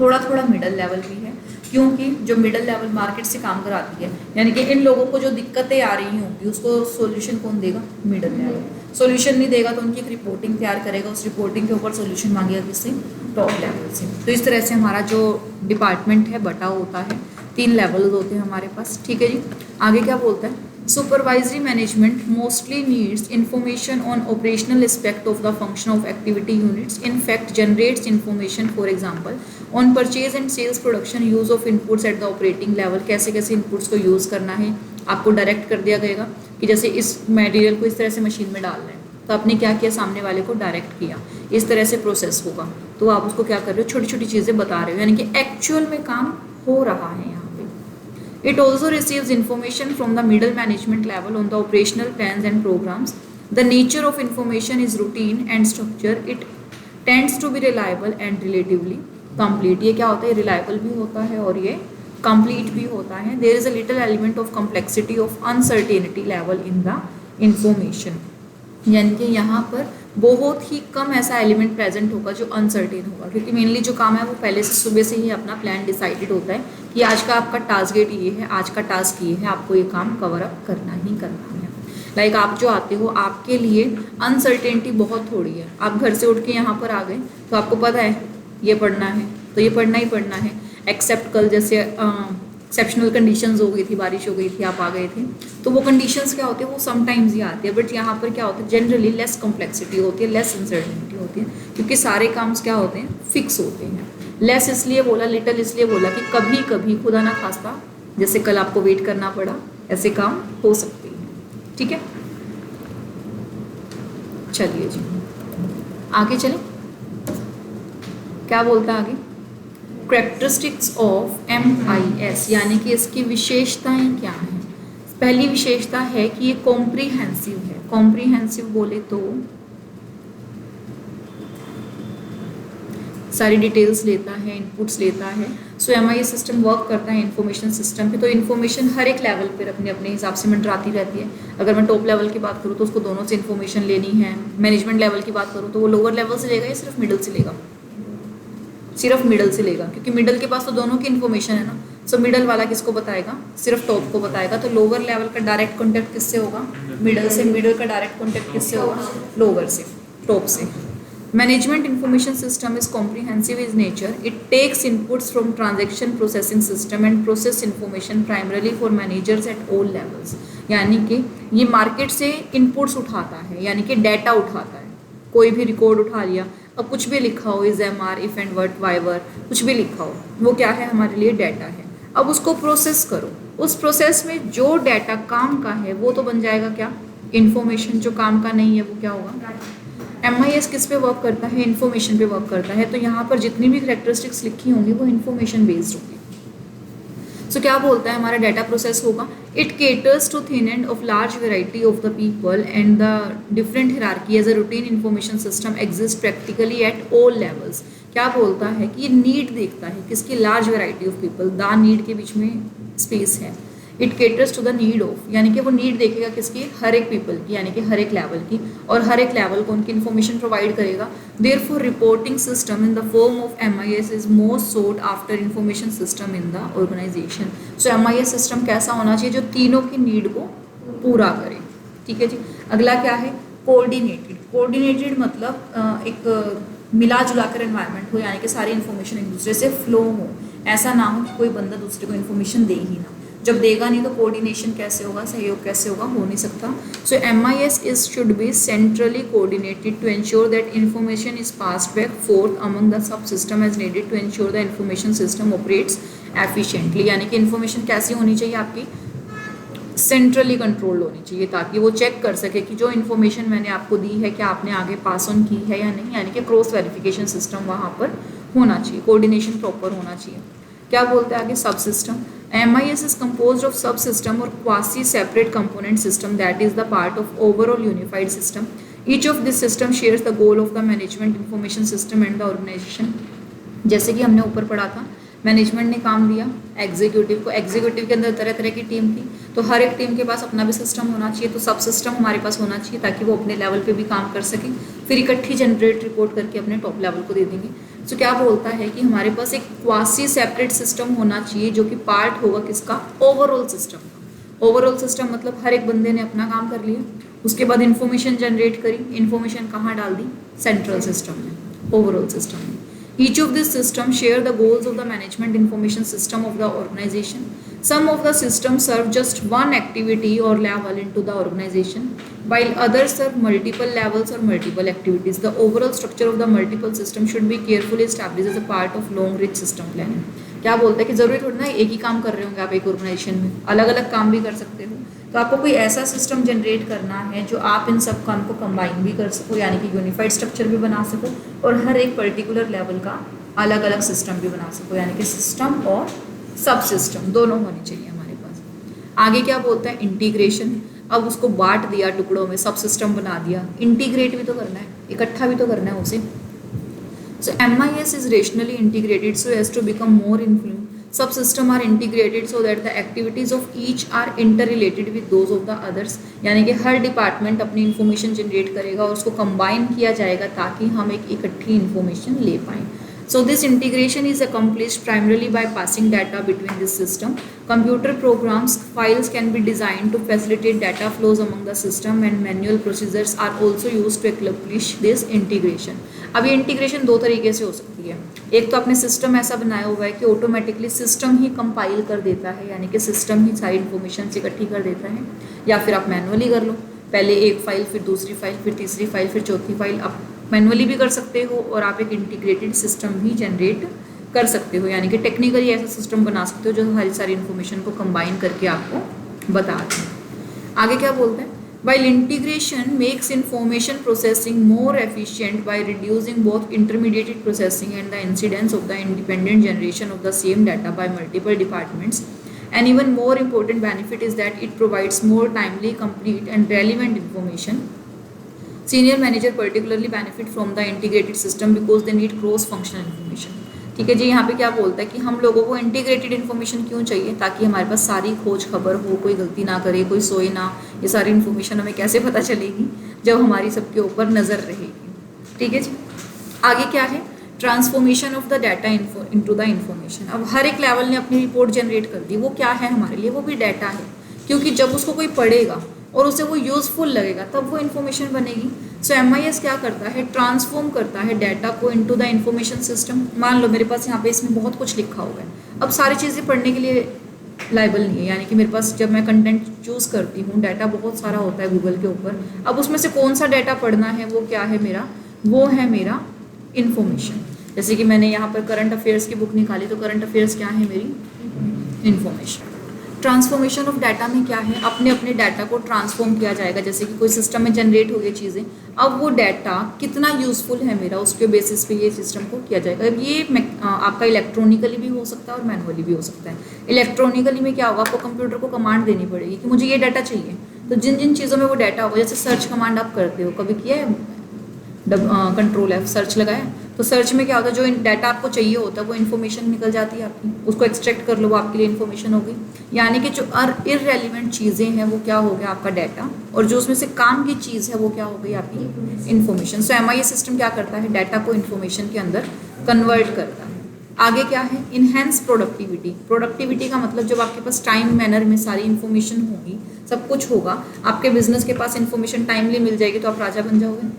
[SPEAKER 1] थोड़ा थोड़ा मिडल लेवल भी है, क्योंकि जो मिडल लेवल मार्केट से काम कराती है, यानी कि इन लोगों को जो दिक्कतें आ रही होंगी उसको सॉल्यूशन कौन देगा, मिडल लेवल। सॉल्यूशन नहीं देगा तो उनकी एक रिपोर्टिंग तैयार करेगा, उस रिपोर्टिंग के ऊपर सॉल्यूशन मांगेगा किससे, टॉप लेवल से। तो इस तरह से हमारा जो डिपार्टमेंट है बटा होता है, 3 लेवल्स होते हैं हमारे पास। ठीक है जी, आगे क्या बोलता है, supervisory management mostly needs information on operational aspect of the function of activity units. In fact, generates information, for example, on purchase and sales, production, use of inputs at the operating level. कैसे कैसे inputs को use करना है आपको डायरेक्ट कर दिया गएगा कि जैसे इस मटेरियल को इस तरह से मशीन में डालना है, तो आपने क्या किया, सामने वाले को डायरेक्ट किया, इस तरह से प्रोसेस होगा, तो आप उसको क्या कर रहे हो, छोटी छोटी चीज़ें बता रहे हो, यानी कि एक्चुअल में काम हो रहा है यहाँ। It also receives information from the middle management level on the operational plans and programs. The nature of information is routine and structure. It tends to be reliable and relatively complete. ये क्या होता है, reliable भी होता है और ये complete भी होता है. There is a little element of complexity of uncertainty level in the information. यानी कि यहाँ पर बहुत ही कम ऐसा एलिमेंट प्रेजेंट होगा जो अनसर्टेन होगा, क्योंकि मेनली जो काम है वो पहले से सुबह से ही अपना प्लान डिसाइडेड होता है कि आज का आपका टारगेट ये है, आज का टास्क ये है, आपको ये काम कवर अप करना ही करना है। लाइक आप जो आते हो आपके लिए अनसर्टेनिटी बहुत थोड़ी है, आप घर से उठ के यहाँ पर आ गए तो आपको पता है ये पढ़ना है तो ये पढ़ना ही पढ़ना है, एक्सेप्ट कल जैसे एक्सेप्शनल कंडीशंस हो गई थी, बारिश हो गई थी, आप आ गए थे, तो वो कंडीशंस क्या होती है, वो समटाइम्स ही आती है, बट यहाँ पर क्या होता है, जनरली लेस कॉम्प्लेक्सिटी होती है, लेस अनसर्टेनिटी होती है, क्योंकि सारे काम्स क्या होते हैं, फिक्स होते हैं। लेस इसलिए बोला, लिटल इसलिए बोला कि कभी कभी खुदा ना खास्ता जैसे कल आपको वेट करना पड़ा, ऐसे काम हो सकते हैं। ठीक है, चलिए जी आगे चलें, क्या बोलता है आगे, कैरेक्टरिस्टिक्स ऑफ MIS, यानी कि इसकी विशेषताएं क्या हैं। पहली विशेषता है कि ये कॉम्प्रिहेंसिव है। कॉम्प्रिहेंसिव बोले तो सारी डिटेल्स लेता है, इनपुट्स लेता है। सो MIS सिस्टम वर्क करता है इंफॉर्मेशन सिस्टम पे, तो इन्फॉर्मेशन हर एक लेवल पर अपने अपने हिसाब से मंडराती रहती है। अगर मैं टॉप लेवल की बात करूँ तो उसको दोनों से इन्फॉर्मेशन लेनी है, मैनेजमेंट लेवल की बात करूँ तो वो लोअर लेवल से लेगा या सिर्फ मिडिल से लेगा, सिर्फ मिडल से लेगा, क्योंकि मिडल के पास तो दोनों की इन्फॉर्मेशन है ना। सो मिडल वाला किसको बताएगा, सिर्फ टॉप को बताएगा। तो लोअर लेवल का डायरेक्ट कॉन्टेक्ट किससे होगा, मिडल से। मिडल का डायरेक्ट कॉन्टेक्ट किससे होगा, लोअर से, टॉप से। Management information system is comprehensive is nature, it takes inputs from transaction processing system and process information primarily for managers at all levels, यानी कि ये मार्केट से इनपुट्स उठाता है, यानी कि डाटा उठाता है, कोई भी रिकॉर्ड उठा लिया। अब कुछ भी लिखा हो, is M R, if and vert, waiver, कुछ भी लिखा हो, वो क्या है हमारे लिए डाटा है। अब उसको प्रोसेस करो, उस प्रोसेस में जो डाटा काम का है वो तो बन जाएगा क्या, इन्फॉर्मेशन। जो काम का नहीं है वो क्या होगा। MIS किस पे वर्क करता है, इन्फॉर्मेशन पे वर्क करता है। तो यहाँ पर जितनी भी करेक्टरिस्टिक्स लिखी होंगी वो इन्फॉर्मेशन बेस्ड होंगी। सो क्या बोलता है हमारा डाटा प्रोसेस होगा, it caters to thin end of large variety of the people and the different hierarchy as a routine information system exist practically at all levels. क्या बोलता है कि ये नीड देखता है किसकी, large variety of people, the need के बीच में स्पेस है। It caters to the need of, यानी कि वो नीड देखेगा किसकी, हर एक पीपल की, यानी कि हर एक लेवल की, और हर एक लेवल को उनकी इन्फॉर्मेशन प्रोवाइड करेगा। Therefore reporting system in the form of MIS is most sought after information system in the organisation. So MIS system कैसा होना चाहिए, जो तीनों की नीड को पूरा करे। ठीक है जी। अगला क्या है, कोऑर्डिनेटेड। कोऑर्डिनेटेड मतलब एक मिला जुला कर एनवायरनमेंट हो, यानी कि सारी इन्फॉर्मेशन एक दूसरे से फ्लो हो। ऐसा ना हो कि कोई बंदा दूसरे को इन्फॉर्मेशन दे ही ना, जब देगा नहीं तो कोऑर्डिनेशन कैसे होगा, सहयोग कैसे होगा, हो नहीं सकता। So MIS is should be centrally coordinated to ensure that information is passed back forth among the sub system as needed to ensure the information system operates efficiently. यानी कि इन्फॉर्मेशन कैसी होनी चाहिए आपकी, सेंट्रली कंट्रोल्ड होनी चाहिए, ताकि वो चेक कर सके कि जो इन्फॉर्मेशन मैंने आपको दी है क्या आपने आगे पास ऑन की है या नहीं, यानी कि क्रॉस वेरिफिकेशन सिस्टम वहाँ पर होना चाहिए, कोऑर्डिनेशन प्रॉपर होना चाहिए। क्या बोलते हैं आगे, सब system. MIS is composed of subsystem or quasi-separate component system that is the part of overall unified system. Each of this system shares the goal of the management information system and the organization. जैसे कि हमने ऊपर पढ़ा था, मैनेजमेंट ने काम दिया एग्जीक्यूटिव को, एग्जीक्यूटिव के अंदर तरह तरह की टीम थी, तो हर एक टीम के पास अपना भी सिस्टम होना चाहिए, तो सब सिस्टम हमारे पास होना चाहिए ताकि वो अपने लेवल पे भी काम कर सकें, फिर इकट्ठी जनरेट रिपोर्ट करके अपने टॉप लेवल को दे देंगे। तो क्या बोलता है कि हमारे पास एक क्वासी सेपरेट सिस्टम होना चाहिए जो कि पार्ट होगा किसका, ओवरऑल सिस्टम का। ओवरऑल सिस्टम मतलब हर एक बंदे ने अपना काम कर लिया, उसके बाद इन्फॉर्मेशन जनरेट करी, इन्फॉर्मेशन कहाँ डाल दी, सेंट्रल सिस्टम में, ओवरऑल सिस्टम में। Each of these systems share the goals of the management information system of the organization. Some of the systems serve just one activity or level into the organization, while others serve multiple levels or multiple activities. The overall structure of the multiple system should be carefully established as a part of long-range system planning. क्या बोलते हैं कि ज़रूरी थोड़ी ना एक ही काम कर रहे होंगे आप एक ऑर्गेनाइजेशन में, अलग अलग काम भी कर सकते हो। तो आपको कोई ऐसा सिस्टम जनरेट करना है जो आप इन सब काम को कंबाइन भी कर सको, यानी कि यूनिफाइड स्ट्रक्चर भी बना सको और हर एक पर्टिकुलर लेवल का अलग अलग सिस्टम भी बना सको, यानी कि सिस्टम और सब सिस्टम दोनों होने चाहिए हमारे पास। आगे क्या बोलता है, इंटीग्रेशन। अब उसको बांट दिया टुकड़ों में, सब सिस्टम बना दिया, इंटीग्रेट भी तो करना है, इकट्ठा भी तो करना है उसे। So MIS is rationally integrated so as to become more influent. Subsystem are integrated so that the activities of each are interrelated with those of the others. यानी कि हर डिपार्टमेंट अपनी इन्फॉर्मेशन जनरेट करेगा और उसको कंबाइन किया जाएगा ताकि हम एक इकट्ठी इन्फॉर्मेशन ले पाएँ। So this integration is accomplished primarily by passing data between this system. Computer programs, files can be designed to facilitate data flows among the system and manual procedures are also used to accomplish this integration. अब ये इंटीग्रेशन दो तरीके से हो सकती है। एक तो आपने सिस्टम ऐसा बनाया हुआ है कि ऑटोमेटिकली सिस्टम ही कंपाइल कर देता है, यानी कि सिस्टम ही सारी इन्फॉर्मेशन इकट्ठी कर देता है, या फिर आप मैनुअली कर लो, पहले एक फाइल, फिर दूसरी फाइल, फिर तीसरी फाइल, फिर चौथी फाइल। आप मैनुअली भी कर सकते हो और आप एक इंटीग्रेटेड सिस्टम भी जनरेट कर सकते हो, यानी कि टेक्निकली ऐसा सिस्टम बना सकते हो जो सारी इन्फॉर्मेशन को कंबाइन करके आपको बता दें। आगे क्या बोलते हैं, while integration makes information processing more efficient by reducing both intermediate processing and the incidence of the independent generation of the same data by multiple departments. An even more important benefit is that it provides more timely, complete and relevant information. Senior manager particularly benefit from the integrated system because they need cross-functional information. ठीक है जी। यहाँ पे क्या बोलता है कि हम लोगों को इंटीग्रेटेड इन्फॉर्मेशन क्यों चाहिए, ताकि हमारे पास सारी खोज खबर हो, कोई गलती ना करे, कोई सोए ना। ये सारी इन्फॉर्मेशन हमें कैसे पता चलेगी, जब हमारी सबके ऊपर नज़र रहेगी। ठीक है जी। आगे क्या है, transformation of the data into the information. अब हर एक लेवल ने अपनी रिपोर्ट जनरेट कर दी, वो क्या है हमारे लिए, वो भी डाटा है, क्योंकि जब उसको कोई पढ़ेगा और उसे वो यूज़फुल लगेगा तब वो इन्फॉर्मेशन बनेगी। सो MIS क्या करता है, ट्रांसफॉर्म करता है डाटा को इनटू द इन्फॉर्मेशन सिस्टम। मान लो मेरे पास यहाँ पे इसमें बहुत कुछ लिखा हुआ है, अब सारी चीज़ें पढ़ने के लिए लाइबल नहीं है, यानी कि मेरे पास जब मैं कंटेंट चूज़ करती हूँ, डाटा बहुत सारा होता है गूगल के ऊपर, अब उसमें से कौन सा डाटा पढ़ना है, वो क्या है मेरा, वो है मेरा इंफॉर्मेशन। जैसे कि मैंने यहाँ पर करंट अफेयर्स की बुक निकाली, तो करंट अफेयर्स क्या है मेरी, इंफॉर्मेशन। ट्रांसफॉर्मेशन ऑफ डाटा में क्या है, अपने अपने डाटा को ट्रांसफॉर्म किया जाएगा। जैसे कि कोई सिस्टम में जनरेट हो गई चीज़ें, अब वो डाटा कितना यूजफुल है मेरा, उसके बेसिस पे ये सिस्टम को किया जाएगा। अब ये आपका इलेक्ट्रॉनिकली भी हो सकता है और मैनुअली भी हो सकता है। इलेक्ट्रॉनिकली में क्या होगा, आपको कंप्यूटर को कमांड देनी पड़ेगी कि मुझे ये डाटा चाहिए, तो जिन जिन चीज़ों में वो डाटा होगा, जैसे सर्च कमांड आप करते हो, कभी किया है, कंट्रोल F सर्च लगाया, तो सर्च में क्या होता है, जो डाटा आपको चाहिए होता है वो इन्फॉर्मेशन निकल जाती है आपकी, उसको एक्सट्रैक्ट कर लो, वो आपके लिए इन्फॉर्मेशन हो गई। यानी कि जो इररेलेवेंट चीज़ें हैं वो क्या हो गया आपका डाटा, और जो उसमें से काम की चीज़ है वो क्या हो गई आपकी इन्फॉर्मेशन। सो MIS सिस्टम क्या करता है, डाटा को इन्फॉर्मेशन के अंदर कन्वर्ट करता है। आगे क्या है, इनहेंस प्रोडक्टिविटी। प्रोडक्टिविटी का मतलब जब आपके पास टाइम मैनर में सारी इन्फॉर्मेशन होगी, सब कुछ होगा, आपके बिजनेस के पास इन्फॉर्मेशन टाइमली मिल जाएगी, तो आप राजा बन जाओगे।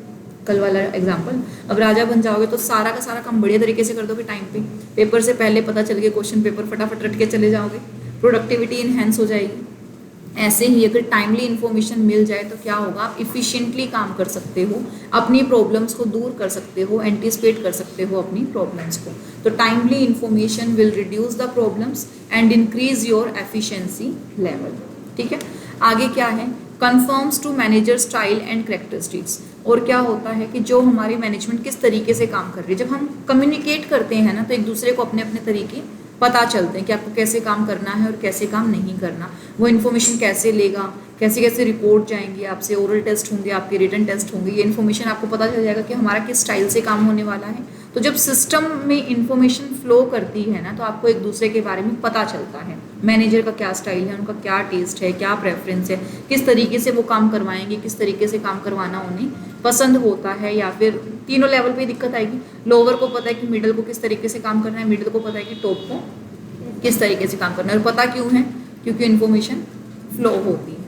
[SPEAKER 1] कल वाला एग्जाम्पल, अब राजा बन जाओगे तो सारा का सारा काम बढ़िया तरीके से कर दोगे टाइम पे, पेपर से पहले पता चल गया क्वेश्चन पेपर, फटाफट रट के चले जाओगे, प्रोडक्टिविटी इनहेंस हो जाएगी। ऐसे ही अगर टाइमली इन्फॉर्मेशन मिल जाए तो क्या होगा, आप इफ़िशिएंटली काम कर सकते हो, अपनी प्रॉब्लम्स को दूर कर सकते हो, एंटिसिपेट कर सकते हो अपनी प्रॉब्लम्स को। तो timely information will reduce the problems and increase your efficiency level. ठीक है, आगे क्या है, confirms to manager style and characteristics. और क्या होता है कि जो हमारी मैनेजमेंट किस तरीके से काम कर रही है, जब हम कम्युनिकेट करते हैं ना, तो एक दूसरे को अपने अपने तरीके पता चलते हैं कि आपको कैसे काम करना है और कैसे काम नहीं करना, वो इन्फॉर्मेशन कैसे लेगा, कैसे कैसे रिपोर्ट जाएंगी आपसे, ओरल टेस्ट होंगे, आपके रिटन टेस्ट होंगे, ये इन्फॉर्मेशन आपको पता चल जाएगा कि हमारा किस स्टाइल से काम होने वाला है। तो जब सिस्टम में इन्फॉर्मेशन फ्लो करती है ना, तो आपको एक दूसरे के बारे में पता चलता है, मैनेजर का क्या स्टाइल है, उनका क्या टेस्ट है, क्या प्रेफरेंस है, किस तरीके से वो काम करवाएंगे, किस तरीके से काम करवाना उन्हें पसंद होता है, या फिर तीनों लेवल पे दिक्कत आएगी। लोअर को पता है कि मिडिल को किस तरीके से काम करना है, मिडिल को पता है कि टॉप को किस तरीके से काम करना है। और पता क्यों है, क्योंकि इन्फॉर्मेशन फ्लो होती है।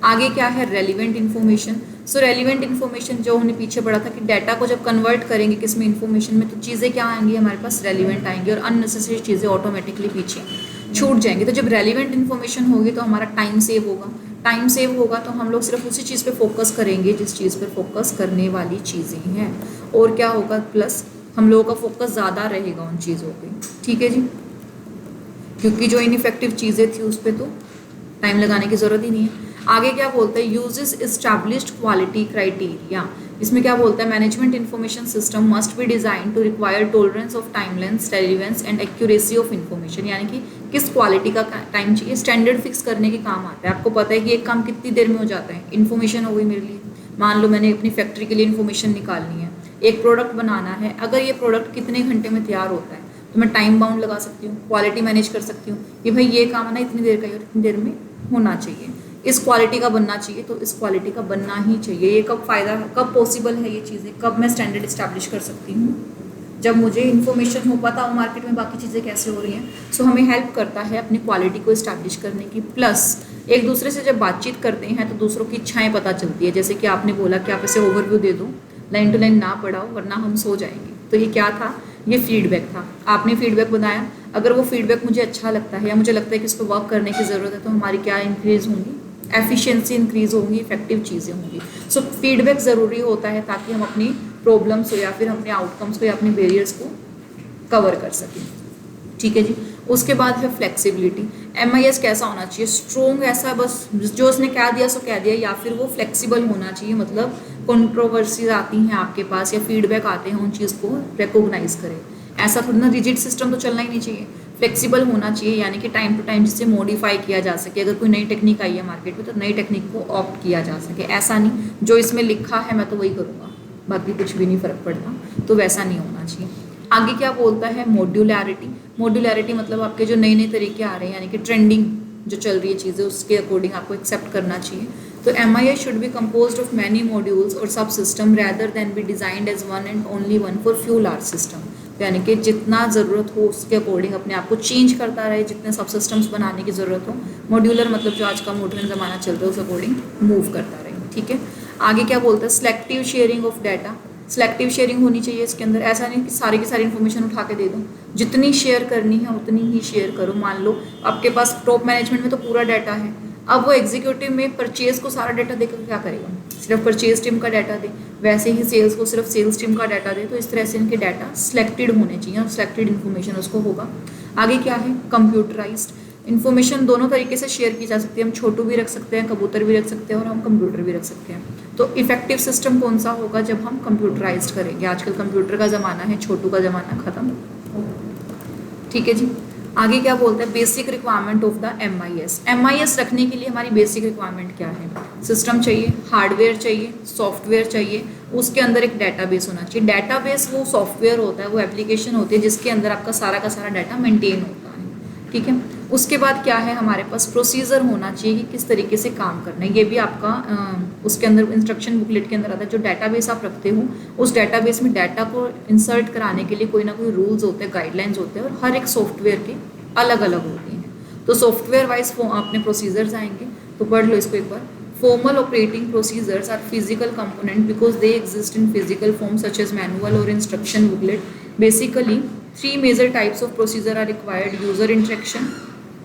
[SPEAKER 1] आगे क्या है, रेलिवेंट इन्फॉर्मेशन। सो रेलिवेंट इन्फॉर्मेशन जो हमने पीछे पढ़ा था कि डाटा को जब कन्वर्ट करेंगे किस में, इन्फॉर्मेशन में, तो चीज़ें क्या आएंगी हमारे पास, रेलिवेंट आएंगी, और अननेसेसरी चीज़ें ऑटोमेटिकली पीछे छूट जाएंगी। तो जब रेलिवेंट इन्फॉर्मेशन होगी तो हमारा टाइम सेव होगा, टाइम सेव होगा तो हम लोग सिर्फ उसी चीज़ पे फोकस करेंगे जिस चीज़ पर फोकस करने वाली चीज़ें हैं। और क्या होगा, प्लस हम लोगों का फोकस ज़्यादा रहेगा उन चीज़ों पे। ठीक है जी, क्योंकि जो इनइफेक्टिव चीज़ें थी उस पर तो टाइम लगाने की ज़रूरत ही नहीं है। आगे क्या बोलते हैं, यूजेस एस्टैब्लिश्ड क्वालिटी क्राइटेरिया। इसमें क्या बोलता है, management information system must be design to require tolerance of timeliness, relevance and accuracy of information. यानी कि किस क्वालिटी का टाइम चाहिए, स्टैंडर्ड फिक्स करने के काम आता है। आपको पता है कि एक काम कितनी देर में हो जाता है, इन्फॉर्मेशन हो गई मेरे लिए। मान लो मैंने अपनी फैक्ट्री के लिए इन्फॉर्मेशन निकालनी है, एक प्रोडक्ट बनाना है, अगर ये प्रोडक्ट कितने घंटे में तैयार होता है तो मैं टाइम बाउंड लगा सकती हूँ, क्वालिटी मैनेज कर सकती हूँ कि भाई ये काम है ना इतनी देर का ही और इतनी देर में होना चाहिए, इस क्वालिटी का बनना चाहिए तो इस क्वालिटी का बनना ही चाहिए। ये कब फ़ायदा, कब पॉसिबल है ये चीज़ें, कब मैं स्टैंडर्ड इस्टेब्लिश कर सकती हूँ, जब मुझे इन्फॉर्मेशन हो, पता हो मार्केट में बाकी चीज़ें कैसे हो रही हैं। सो हमें हेल्प करता है अपनी क्वालिटी को इस्टेब्लिश करने की। प्लस एक दूसरे से जब बातचीत करते हैं तो दूसरों की इच्छाएँ पता चलती है। जैसे कि आपने बोला कि आप इसे ओवरव्यू दे दो, लाइन टू लाइन ना पढ़ाओ वरना हम सो जाएंगे, तो ये क्या था, ये फीडबैक था। आपने फीडबैक बताया, अगर वो फीडबैक मुझे अच्छा लगता है या मुझे लगता है कि इस पर वर्क करने की ज़रूरत है, तो हमारी क्या इंक्रीज़ होंगी, एफिशिएंसी इंक्रीज़ होंगी, इफेक्टिव चीज़ें होंगी। सो फीडबैक ज़रूरी होता है ताकि हम अपनी प्रॉब्लम्स को या फिर अपने आउटकम्स को या अपने बैरियर्स को कवर कर सकें। ठीक है जी। उसके बाद है फ्लेक्सिबिलिटी। MIS कैसा होना चाहिए, स्ट्रोंग ऐसा बस जो उसने कह दिया सो कह दिया, या फिर वो फ्लेक्सिबल होना चाहिए, मतलब कंट्रोवर्सीज आती हैं आपके पास या फीडबैक आते हैं, उन चीज़ को रिकॉग्नाइज करें। ऐसा थोड़ा ना रिजिड सिस्टम तो चलना ही नहीं चाहिए, फ्लेक्सिबल होना चाहिए, यानी कि टाइम टू टाइम जिससे मॉडिफाई किया जा सके। अगर कोई नई टेक्निक आई है मार्केट में तो नई टेक्निक को ऑप्ट किया जा सके। ऐसा नहीं जो इसमें लिखा है मैं तो वही करूँगा, बाकी कुछ भी नहीं फ़र्क पड़ता, तो वैसा नहीं होना चाहिए। आगे क्या बोलता है, मॉड्यूलैरिटी। मॉड्यूलैरिटी मतलब आपके जो नए नए तरीके आ रहे हैं, यानी कि ट्रेंडिंग जो चल रही है चीज़ें, उसके अकॉर्डिंग आपको एक्सेप्ट करना चाहिए। तो MIS should be composed of many modules और sub system rather than be designed as one and only one for few large system. यानी कि जितना ज़रूरत हो उसके अकॉर्डिंग अपने आप को चेंज करता रहे, जितने सब सिस्टम्स बनाने की ज़रूरत हो। मॉड्यूलर मतलब जो आज का मॉडर्न ज़माना चलता है उस अकॉर्डिंग मूव करता रहे। ठीक है। आगे क्या बोलता है, selective sharing of data. Selective sharing होनी चाहिए इसके अंदर। ऐसा नहीं कि सारी की सारी इन्फॉर्मेशन उठा के दे दो, जितनी शेयर करनी है उतनी ही शेयर करो। मान लो आपके पास टॉप मैनेजमेंट में तो पूरा डाटा है, अब वो एग्जीक्यूटिव में परचेज को सारा डाटा देकर क्या करेगा, सिर्फ परचेज टीम का डाटा दे, वैसे ही सेल्स को सिर्फ सेल्स टीम का डाटा दे। तो इस तरह से इनके डाटा सिलेक्टेड होने चाहिए और सिलेक्टेड इन्फॉर्मेशन उसको होगा। आगे क्या है, कंप्यूटराइज्ड इन्फॉर्मेशन दोनों तरीके से शेयर की जा सकती है। हम छोटू भी रख सकते हैं, कबूतर भी रख सकते हैं और हम कंप्यूटर भी रख सकते हैं। तो इफेक्टिव सिस्टम कौन सा होगा, जब हम कंप्यूटराइज्ड करेंगे। आजकल कंप्यूटर का ज़माना है, छोटू का ज़माना खत्म। ठीक है जी। आगे क्या बोलते हैं, basic requirement of the MIS। MIS रखने के लिए हमारी बेसिक रिक्वायरमेंट क्या है, सिस्टम चाहिए, हार्डवेयर चाहिए, सॉफ्टवेयर चाहिए, उसके अंदर एक डेटाबेस होना चाहिए। डेटाबेस वो सॉफ्टवेयर होता है, वो एप्लीकेशन होती है जिसके अंदर आपका सारा का सारा डाटा मेंटेन होता है। ठीक है। उसके बाद क्या है, हमारे पास प्रोसीजर होना चाहिए कि किस तरीके से काम करना है। ये भी आपका उसके अंदर इंस्ट्रक्शन बुकलेट के अंदर आता है। जो डेटाबेस आप रखते हो उस डेटाबेस में डाटा को इंसर्ट कराने के लिए कोई ना कोई रूल्स होते हैं, गाइडलाइंस होते हैं और हर एक सॉफ्टवेयर के अलग अलग होती हैं। तो सॉफ्टवेयर वाइज अपने प्रोसीजर्स आएंगे, तो पढ़ लो इसको एक बार। Formal operating procedures are physical component because they exist in physical form such as manual or instruction booklet. Basically, three major types of procedure are required: user interaction,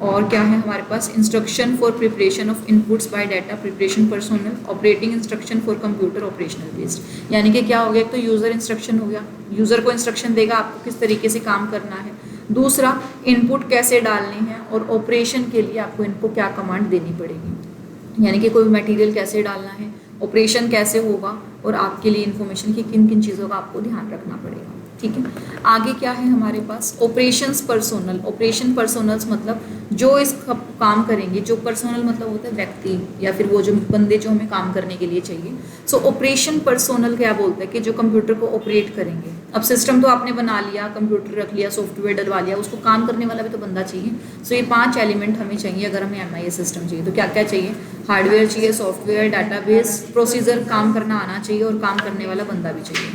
[SPEAKER 1] और क्या है हमारे पास, instruction for preparation of inputs by data preparation personnel, operating instruction for computer operational based. यानी कि क्या हो गया, एक तो यूज़र इंस्ट्रक्शन हो गया, यूज़र को इंस्ट्रक्शन देगा आपको किस तरीके से काम करना है। दूसरा, इनपुट कैसे डालनी है, और ऑपरेशन के लिए आपको इनको क्या कमांड देनी पड़ेगी, यानी कि कोई मटेरियल कैसे डालना है, ऑपरेशन कैसे होगा, और आपके लिए इन्फॉर्मेशन की किन किन चीज़ों का आपको ध्यान रखना पड़ेगा। ठीक है। आगे क्या है हमारे पास, ऑपरेशंस पर्सोनल। ऑपरेशन पर्सोनल्स मतलब जो इस काम करेंगे, जो पर्सोनल मतलब होता है व्यक्ति या फिर वो जो बंदे जो हमें काम करने के लिए चाहिए। सो ऑपरेशन पर्सोनल क्या बोलते हैं कि जो कंप्यूटर को ऑपरेट करेंगे। अब सिस्टम तो आपने बना लिया, कंप्यूटर रख लिया, सॉफ्टवेयर डलवा लिया, उसको काम करने वाला भी तो बंदा चाहिए। सो ये 5 एलिमेंट हमें चाहिए अगर हमें MIS सिस्टम चाहिए। तो क्या क्या चाहिए, हार्डवेयर चाहिए, सॉफ्टवेयर, डाटाबेस, प्रोसीजर, काम करना आना चाहिए और काम करने वाला बंदा भी चाहिए।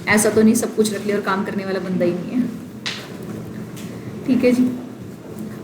[SPEAKER 1] ऐसा तो नहीं सब कुछ रख लिया और काम करने वाला बंदा ही नहीं है। ठीक है जी।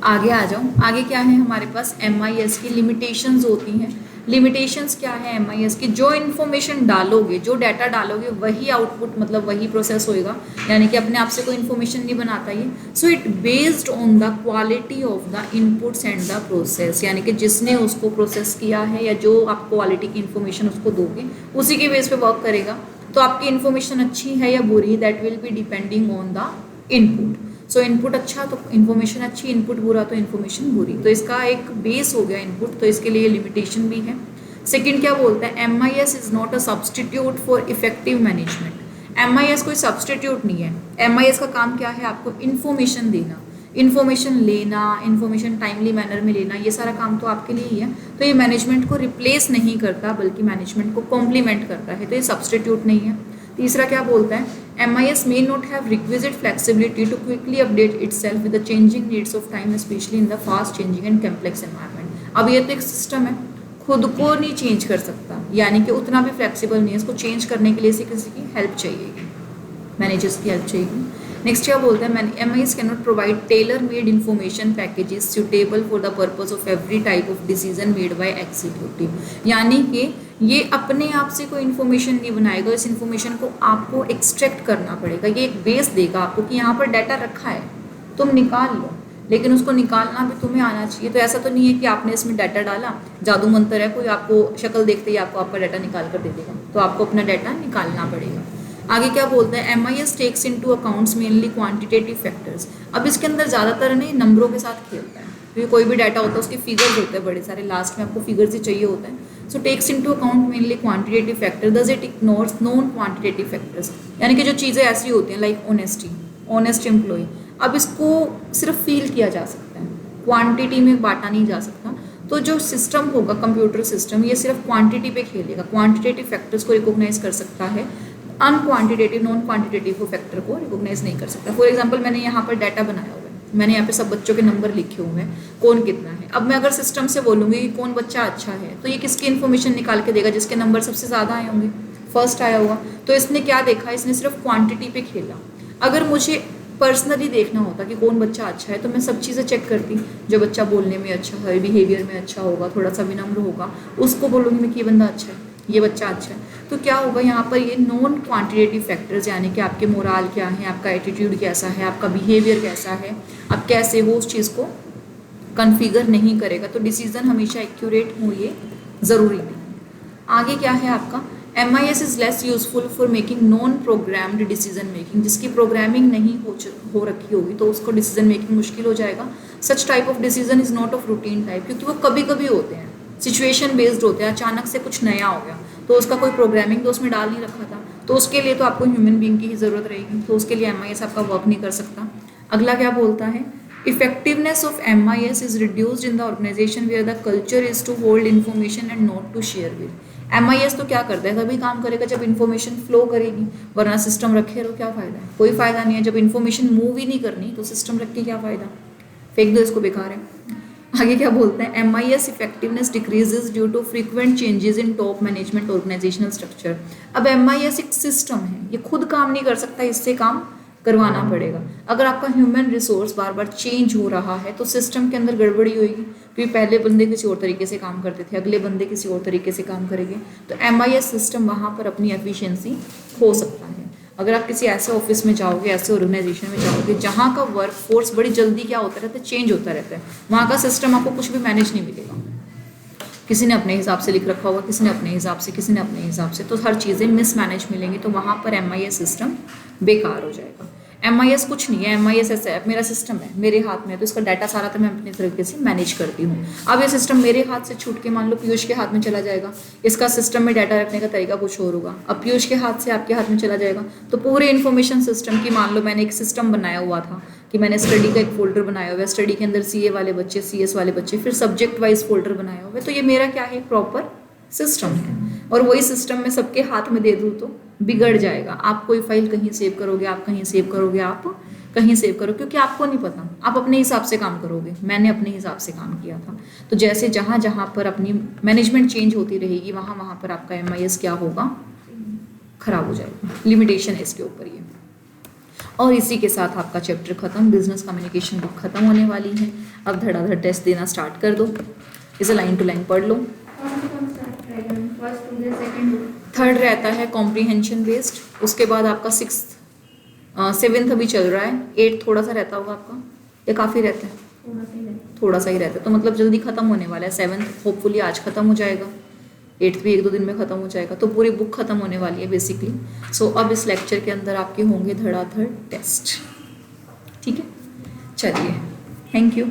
[SPEAKER 1] आगे आ जाओ। आगे क्या है हमारे पास, MIS की लिमिटेशंस होती हैं। लिमिटेशंस क्या है MIS की, जो इन्फॉर्मेशन डालोगे, जो डाटा डालोगे वही आउटपुट मतलब वही प्रोसेस होएगा, यानी कि अपने आप से कोई इन्फॉर्मेशन नहीं बनाता ये। So it based on the quality of the inputs and the process, यानी कि जिसने उसको प्रोसेस किया है या जो आप क्वालिटी की इन्फॉर्मेशन उसको दोगे उसी के बेस पे वर्क करेगा। तो आपकी इन्फॉर्मेशन अच्छी है या बुरी, that will be depending on the input. So input अच्छा तो इन्फॉर्मेशन अच्छी, इनपुट बुरा तो इन्फॉर्मेशन बुरी। तो इसका एक बेस हो गया इनपुट, तो इसके लिए लिमिटेशन भी है। सेकंड क्या बोलता है, MIS is not a substitute for effective management. MIS कोई सब्सटीट्यूट नहीं है। MIS का काम क्या है, आपको इन्फॉर्मेशन देना, इन्फॉर्मेशन लेना, इन्फॉर्मेशन टाइमली मैनर में लेना, ये सारा काम तो आपके लिए ही है। तो ये मैनेजमेंट को रिप्लेस नहीं करता बल्कि मैनेजमेंट को कॉम्प्लीमेंट करता है, तो ये सब्सटीट्यूट नहीं है। तीसरा क्या बोलता है, MIS may not have requisite flexibility to quickly update itself with the changing needs of time, especially in the fast changing and complex environment। अब ये तो एक सिस्टम है, खुद को नहीं चेंज कर सकता, यानी कि उतना भी फ्लेक्सिबल नहीं है। इसको चेंज करने के लिए इसे किसी की हेल्प चाहिए, मैनेजर्स की हेल्प चाहिए। नेक्स्ट क्या बोलते हैं, MIS cannot provide tailor made information packages suitable for the purpose of every type of decision made by executive, यानी कि ये अपने आप से कोई इन्फॉर्मेशन नहीं बनाएगा, इस इन्फॉर्मेशन को आपको एक्सट्रैक्ट करना पड़ेगा। ये एक बेस देगा आपको कि यहाँ पर डाटा रखा है, तुम निकाल लो, लेकिन उसको निकालना भी तुम्हें आना चाहिए। तो ऐसा तो नहीं है कि आपने इसमें डाटा डाला, जादू मंत्र है, कोई आपको शक्ल देखते ही आपको आपका डाटा निकाल कर दे देगा, तो आपको अपना डाटा निकालना पड़ेगा। आगे क्या बोलते हैं, MIS takes into accounts mainly quantitative factors. अब इसके अंदर ज़्यादातर नहीं नंबरों के साथ खेलता है, क्योंकि कोई भी डाटा होता है उसके फिगर्स होते हैं बड़े सारे, लास्ट में आपको फिगर्स ही चाहिए होता है। So takes into account mainly quantitative factor, thus it ignores non quantitative factors, यानी कि जो चीज़ें ऐसी होती हैं लाइक ऑनेस्टी, ऑनेस्ट एम्प्लॉय, अब इसको सिर्फ फील किया जा सकता है, क्वांटिटी में बांटा नहीं जा सकता। तो जो सिस्टम होगा कंप्यूटर सिस्टम, ये सिर्फ क्वांटिटी पे खेलेगा, क्वांटिटेटिव फैक्टर्स को रिकॉग्नाइज कर सकता है, अनक्वांटिटेटिव नॉन क्वांटिटेटिव फैक्टर को रिकॉग्नाइज नहीं कर सकता। फॉर एग्जांपल मैंने यहाँ पर डाटा बनाया हुआ है, मैंने यहाँ पे सब बच्चों के नंबर लिखे हुए हैं, कौन कितना है। अब मैं अगर सिस्टम से बोलूँगी कि कौन बच्चा अच्छा है, तो ये किसकी इन्फॉर्मेशन निकाल के देगा, जिसके नंबर सबसे ज़्यादा आए होंगे, फर्स्ट आया होगा। तो इसने क्या देखा, इसने सिर्फ क्वांटिटी पे खेला। अगर मुझे पर्सनली देखना होता कि कौन बच्चा अच्छा है, तो मैं सब चीज़ें चेक करती। जो बच्चा बोलने में अच्छा है, बिहेवियर में अच्छा होगा, थोड़ा सा विनम्र होगा, उसको बोलूँगी मैं कि ये बंदा अच्छा है, ये बच्चा अच्छा है। तो क्या होगा यहाँ पर, ये नॉन क्वांटिटेटिव फैक्टर्स, यानी कि आपके मोराल क्या है, आपका एटीट्यूड कैसा है, आपका बिहेवियर कैसा है, आप कैसे हो, उस चीज़ को कॉन्फ़िगर नहीं करेगा तो डिसीजन हमेशा एक्यूरेट हो, ये ज़रूरी नहीं है। आगे क्या है आपका, MIS is less useful for making non programmed decision making. जिसकी प्रोग्रामिंग नहीं हो रखी होगी तो उसको डिसीजन मेकिंग मुश्किल हो जाएगा। Such type of decision is not of routine type, क्योंकि वो कभी कभी होते हैं, सिचुएशन बेस्ड होते हैं। अचानक से कुछ नया हो गया तो उसका कोई प्रोग्रामिंग तो उसमें डाल नहीं रखा था, तो उसके लिए तो आपको ह्यूमन बीइंग की ही ज़रूरत रहेगी, तो उसके लिए MIS आपका वर्क नहीं कर सकता। अगला क्या बोलता है, effectiveness of MIS is reduced in the organisation where the culture is to hold information and not to share with. MIS तो क्या करता है, तभी काम करेगा जब इन्फॉर्मेशन फ्लो करेगी, वरना सिस्टम रखे रहो क्या फ़ायदा है, कोई फ़ायदा नहीं है। जब इन्फॉर्मेशन मूव ही नहीं करनी तो सिस्टम रख के क्या फ़ायदा, फेंक दो इसको, बेकार है। आगे क्या बोलते हैं, MIS effectiveness decreases due to frequent changes in top management organisational structure. अब MIS एक सिस्टम है, ये खुद काम नहीं कर सकता, इससे काम करवाना पड़ेगा। अगर आपका ह्यूमन रिसोर्स बार बार चेंज हो रहा है तो सिस्टम के अंदर गड़बड़ी होगी, क्योंकि पहले बंदे किसी और तरीके से काम करते थे, अगले बंदे किसी और तरीके से काम करेंगे, तो MIS सिस्टम वहाँ पर अपनी एफिशिएंसी खो सकता है। अगर आप किसी ऐसे ऑफिस में जाओगे, ऐसे ऑर्गेनाइजेशन में जाओगे जहाँ का वर्क फोर्स बड़ी जल्दी क्या होता रहता है, चेंज होता रहता है, वहाँ का सिस्टम आपको कुछ भी मैनेज नहीं मिलेगा। किसी ने अपने हिसाब से लिख रखा होगा, किसी ने अपने हिसाब से, किसी ने अपने हिसाब से, तो हर चीज़ें मिसमैनेज मिलेंगी, तो वहाँ पर MIS सिस्टम बेकार हो जाएगा। MIS कुछ नहीं है, MIS ऐसा है, मेरा सिस्टम है, मेरे हाथ में है, तो इसका डाटा सारा तो मैं अपने तरीके से मैनेज करती हूँ। अब ये सिस्टम मेरे हाथ से छूट के मान लो पीयूष के हाथ में चला जाएगा, इसका सिस्टम में डाटा रखने का तरीका कुछ और होगा। अब पीयूष के हाथ से आपके हाथ में चला जाएगा तो पूरे इन्फॉर्मेशन सिस्टम की, मान लो मैंने एक सिस्टम बनाया हुआ था कि मैंने स्टडी का एक फोल्डर बनाया हुआ है, स्टडी के अंदर CA वाले बच्चे, CS वाले बच्चे, फिर सब्जेक्ट वाइज फोल्डर बनाया हुआ है, तो ये मेरा क्या है, प्रॉपर सिस्टम है। और वही सिस्टम में सबके हाथ में दे दूँ तो बिगड़ जाएगा। आप कोई फाइल कहीं सेव करोगे, आप कहीं सेव करोगे, आप कहीं सेव करो, क्योंकि आपको नहीं पता, आप अपने हिसाब से काम करोगे। मैंने अपने हिसाब से काम किया था, तो जैसे जहाँ जहाँ पर अपनी मैनेजमेंट चेंज होती रहेगी वहाँ वहाँ पर आपका MIS क्या होगा, खराब हो जाएगा। लिमिटेशन है इसके ऊपर ये। और इसी के साथ आपका चैप्टर खत्म, बिजनेस कम्युनिकेशन बुक खत्म होने वाली है। अब धड़ाधड़ टेस्ट देना स्टार्ट कर दो, इसे लाइन टू लाइन पढ़ लो। थर्ड रहता है कॉम्प्रीहेंशन बेस्ड, उसके बाद आपका 7th अभी चल रहा है, 8th थोड़ा सा रहता होगा आपका, या काफ़ी रहता है, थोड़ा सा ही रहता है, तो मतलब जल्दी खत्म होने वाला है। 7th होपफुली आज खत्म हो जाएगा, 8th भी 1-2 दिन में खत्म हो जाएगा, तो पूरी बुक खत्म होने वाली है बेसिकली। सो अब इस लेक्चर के अंदर आपके होंगे धड़ाधड़ टेस्ट, ठीक है। चलिए, थैंक यू।